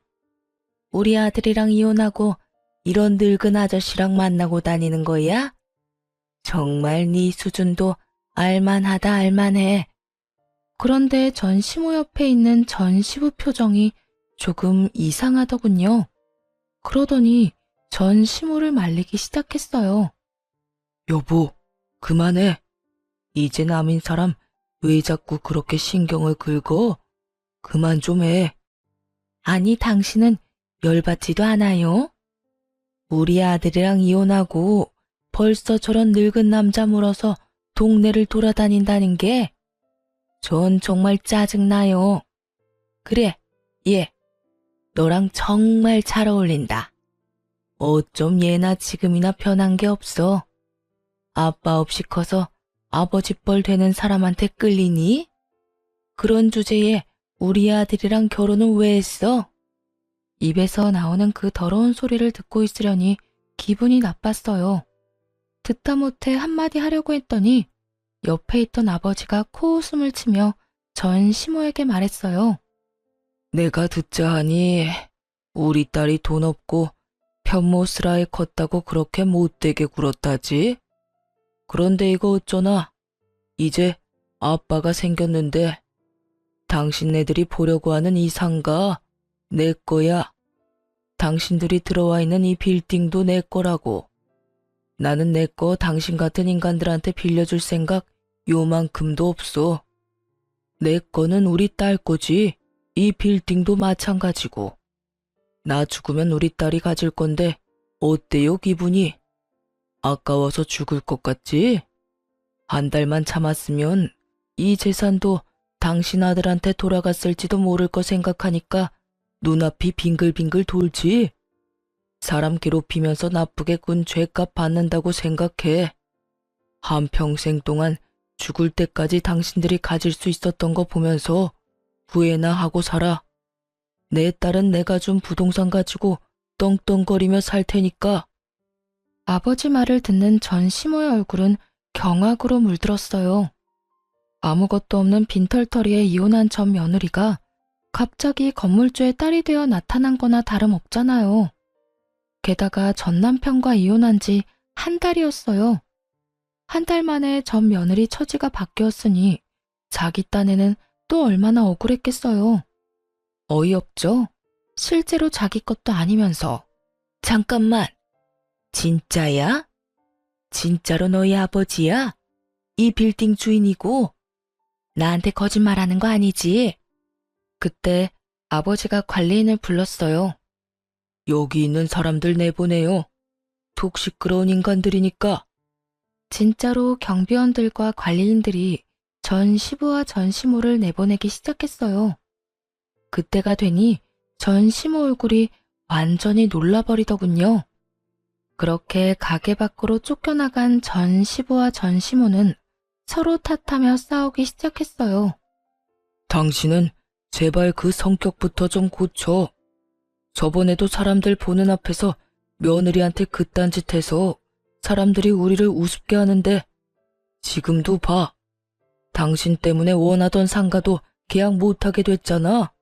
우리 아들이랑 이혼하고 이런 늙은 아저씨랑 만나고 다니는 거야? 정말 네 수준도 알만하다 알만해. 그런데 전 시모 옆에 있는 전 시부 표정이 조금 이상하더군요. 그러더니 전 시모를 말리기 시작했어요. 여보, 그만해. 이제 남인 사람 왜 자꾸 그렇게 신경을 긁어? 그만 좀 해. 아니, 당신은 열받지도 않아요? 우리 아들이랑 이혼하고 벌써 저런 늙은 남자 물어서 동네를 돌아다닌다는 게 전 정말 짜증나요. 그래, 얘. 너랑 정말 잘 어울린다. 어쩜 얘나 지금이나 변한 게 없어. 아빠 없이 커서 아버지 뻘 되는 사람한테 끌리니? 그런 주제에 우리 아들이랑 결혼은 왜 했어? 입에서 나오는 그 더러운 소리를 듣고 있으려니 기분이 나빴어요. 듣다 못해 한마디 하려고 했더니 옆에 있던 아버지가 코웃음을 치며 전 시모에게 말했어요. 내가 듣자 하니 우리 딸이 돈 없고 편모스라에 컸다고 그렇게 못되게 굴었다지? 그런데 이거 어쩌나? 이제 아빠가 생겼는데 당신네들이 보려고 하는 이 상가 내 거야. 당신들이 들어와 있는 이 빌딩도 내 거라고. 나는 내 거 당신 같은 인간들한테 빌려줄 생각 요만큼도 없어. 내 거는 우리 딸 거지. 이 빌딩도 마찬가지고. 나 죽으면 우리 딸이 가질 건데 어때요 기분이? 아까워서 죽을 것 같지? 한 달만 참았으면 이 재산도 당신 아들한테 돌아갔을지도 모를 거 생각하니까 눈앞이 빙글빙글 돌지. 사람 괴롭히면서 나쁘게 군 죄값 받는다고 생각해. 한평생 동안 죽을 때까지 당신들이 가질 수 있었던 거 보면서 후회나 하고 살아. 내 딸은 내가 준 부동산 가지고 떵떵거리며 살 테니까. 아버지 말을 듣는 전 시모의 얼굴은 경악으로 물들었어요. 아무것도 없는 빈털터리에 이혼한 전 며느리가 갑자기 건물주의 딸이 되어 나타난 거나 다름없잖아요. 게다가 전 남편과 이혼한 지 한 달이었어요. 한 달 만에 전 며느리 처지가 바뀌었으니 자기 딴에는 또 얼마나 억울했겠어요. 어이없죠? 실제로 자기 것도 아니면서. 잠깐만. 진짜야? 진짜로 너희 아버지야? 이 빌딩 주인이고? 나한테 거짓말하는 거 아니지? 그때 아버지가 관리인을 불렀어요. 여기 있는 사람들 내보내요. 톡 시끄러운 인간들이니까. 진짜로 경비원들과 관리인들이 전 시부와 전 시모를 내보내기 시작했어요. 그때가 되니 전 시모 얼굴이 완전히 놀라버리더군요. 그렇게 가게 밖으로 쫓겨나간 전 시부와 전 시모는 서로 탓하며 싸우기 시작했어요. 당신은 제발 그 성격부터 좀 고쳐. 저번에도 사람들 보는 앞에서 며느리한테 그딴 짓 해서 사람들이 우리를 우습게 하는데 지금도 봐. 당신 때문에 원하던 상가도 계약 못하게 됐잖아.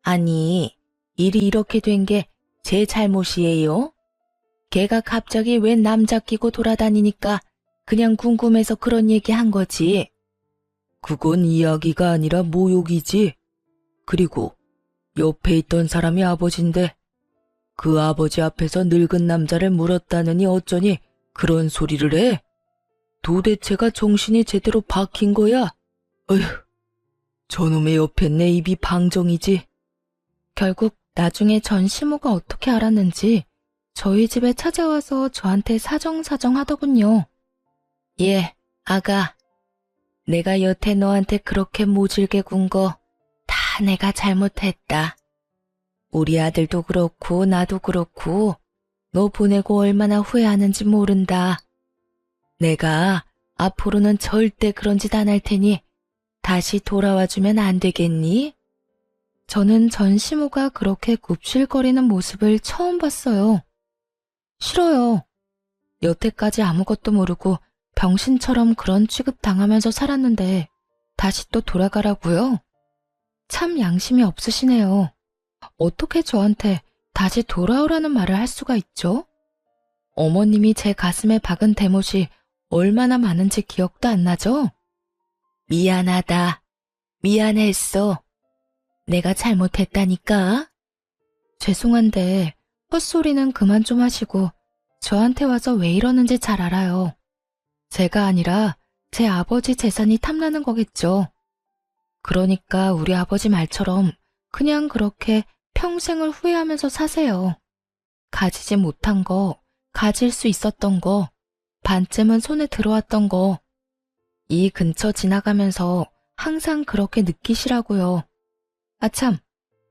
아니, 일이 이렇게 된 게 제 잘못이에요? 걔가 갑자기 웬 남자 끼고 돌아다니니까 그냥 궁금해서 그런 얘기 한 거지. 그건 이야기가 아니라 모욕이지. 그리고 옆에 있던 사람이 아버지인데 그 아버지 앞에서 늙은 남자를 물었다느니 어쩌니 그런 소리를 해? 도대체가 정신이 제대로 박힌 거야? 어휴, 저놈의 옆에 내 입이 방정이지. 결국 나중에 전 시모가 어떻게 알았는지 저희 집에 찾아와서 저한테 사정사정 하더군요. 예, 아가. 내가 여태 너한테 그렇게 모질게 군 거 다 내가 잘못했다. 우리 아들도 그렇고 나도 그렇고 너 보내고 얼마나 후회하는지 모른다. 내가 앞으로는 절대 그런 짓 안 할 테니 다시 돌아와주면 안 되겠니? 저는 전 시모가 그렇게 굽실거리는 모습을 처음 봤어요. 싫어요. 여태까지 아무것도 모르고 병신처럼 그런 취급 당하면서 살았는데 다시 또 돌아가라고요? 참 양심이 없으시네요. 어떻게 저한테 다시 돌아오라는 말을 할 수가 있죠? 어머님이 제 가슴에 박은 대못이 얼마나 많은지 기억도 안 나죠? 미안하다. 미안했어. 내가 잘못했다니까. 죄송한데 헛소리는 그만 좀 하시고 저한테 와서 왜 이러는지 잘 알아요. 제가 아니라 제 아버지 재산이 탐나는 거겠죠. 그러니까 우리 아버지 말처럼 그냥 그렇게 평생을 후회하면서 사세요. 가지지 못한 거, 가질 수 있었던 거, 반쯤은 손에 들어왔던 거, 이 근처 지나가면서 항상 그렇게 느끼시라고요. 아참,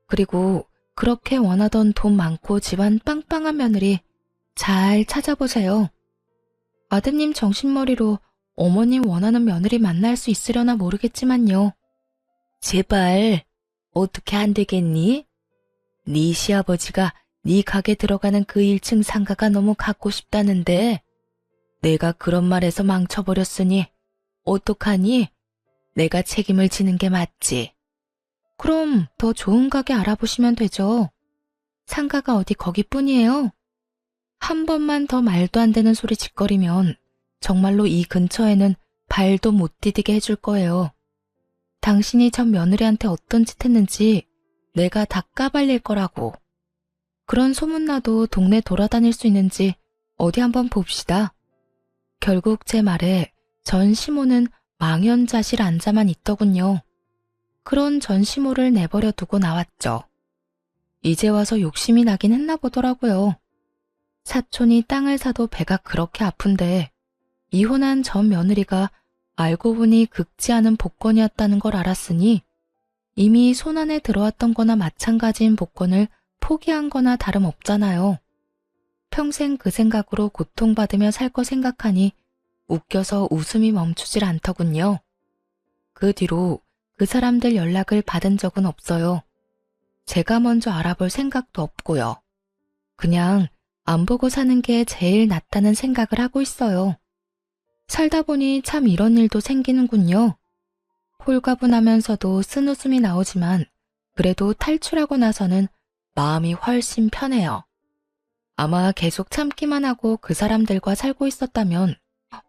그리고 그렇게 원하던 돈 많고 집안 빵빵한 며느리 잘 찾아보세요. 아드님 정신머리로 어머님 원하는 며느리 만날 수 있으려나 모르겠지만요. 제발 어떻게 안 되겠니? 네 시아버지가 네 가게 들어가는 그 1층 상가가 너무 갖고 싶다는데 내가 그런 말해서 망쳐버렸으니 어떡하니? 내가 책임을 지는 게 맞지. 그럼 더 좋은 가게 알아보시면 되죠. 상가가 어디 거기뿐이에요. 한 번만 더 말도 안 되는 소리 짓거리면 정말로 이 근처에는 발도 못 디디게 해줄 거예요. 당신이 전 며느리한테 어떤 짓 했는지 내가 다 까발릴 거라고. 그런 소문나도 동네 돌아다닐 수 있는지 어디 한번 봅시다. 결국 제 말에 전 시모는 망연자실 앉아만 있더군요. 그런 전 시모를 내버려 두고 나왔죠. 이제 와서 욕심이 나긴 했나 보더라고요. 사촌이 땅을 사도 배가 그렇게 아픈데 이혼한 전 며느리가 알고 보니 극지 않은 복권이었다는 걸 알았으니 이미 손안에 들어왔던 거나 마찬가지인 복권을 포기한 거나 다름없잖아요. 평생 그 생각으로 고통받으며 살 거 생각하니 웃겨서 웃음이 멈추질 않더군요. 그 뒤로 그 사람들 연락을 받은 적은 없어요. 제가 먼저 알아볼 생각도 없고요. 그냥 안 보고 사는 게 제일 낫다는 생각을 하고 있어요. 살다 보니 참 이런 일도 생기는군요. 홀가분하면서도 쓴웃음이 나오지만 그래도 탈출하고 나서는 마음이 훨씬 편해요. 아마 계속 참기만 하고 그 사람들과 살고 있었다면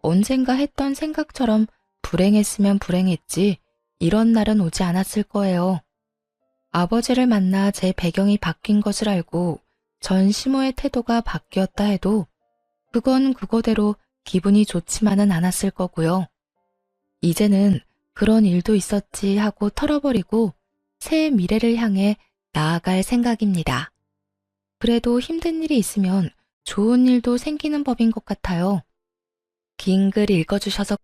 언젠가 했던 생각처럼 불행했으면 불행했지 이런 날은 오지 않았을 거예요. 아버지를 만나 제 배경이 바뀐 것을 알고 전 시모의 태도가 바뀌었다 해도 그건 그거대로 기분이 좋지만은 않았을 거고요. 이제는 그런 일도 있었지 하고 털어버리고 새 미래를 향해 나아갈 생각입니다. 그래도 힘든 일이 있으면 좋은 일도 생기는 법인 것 같아요. 긴 글 읽어주셔서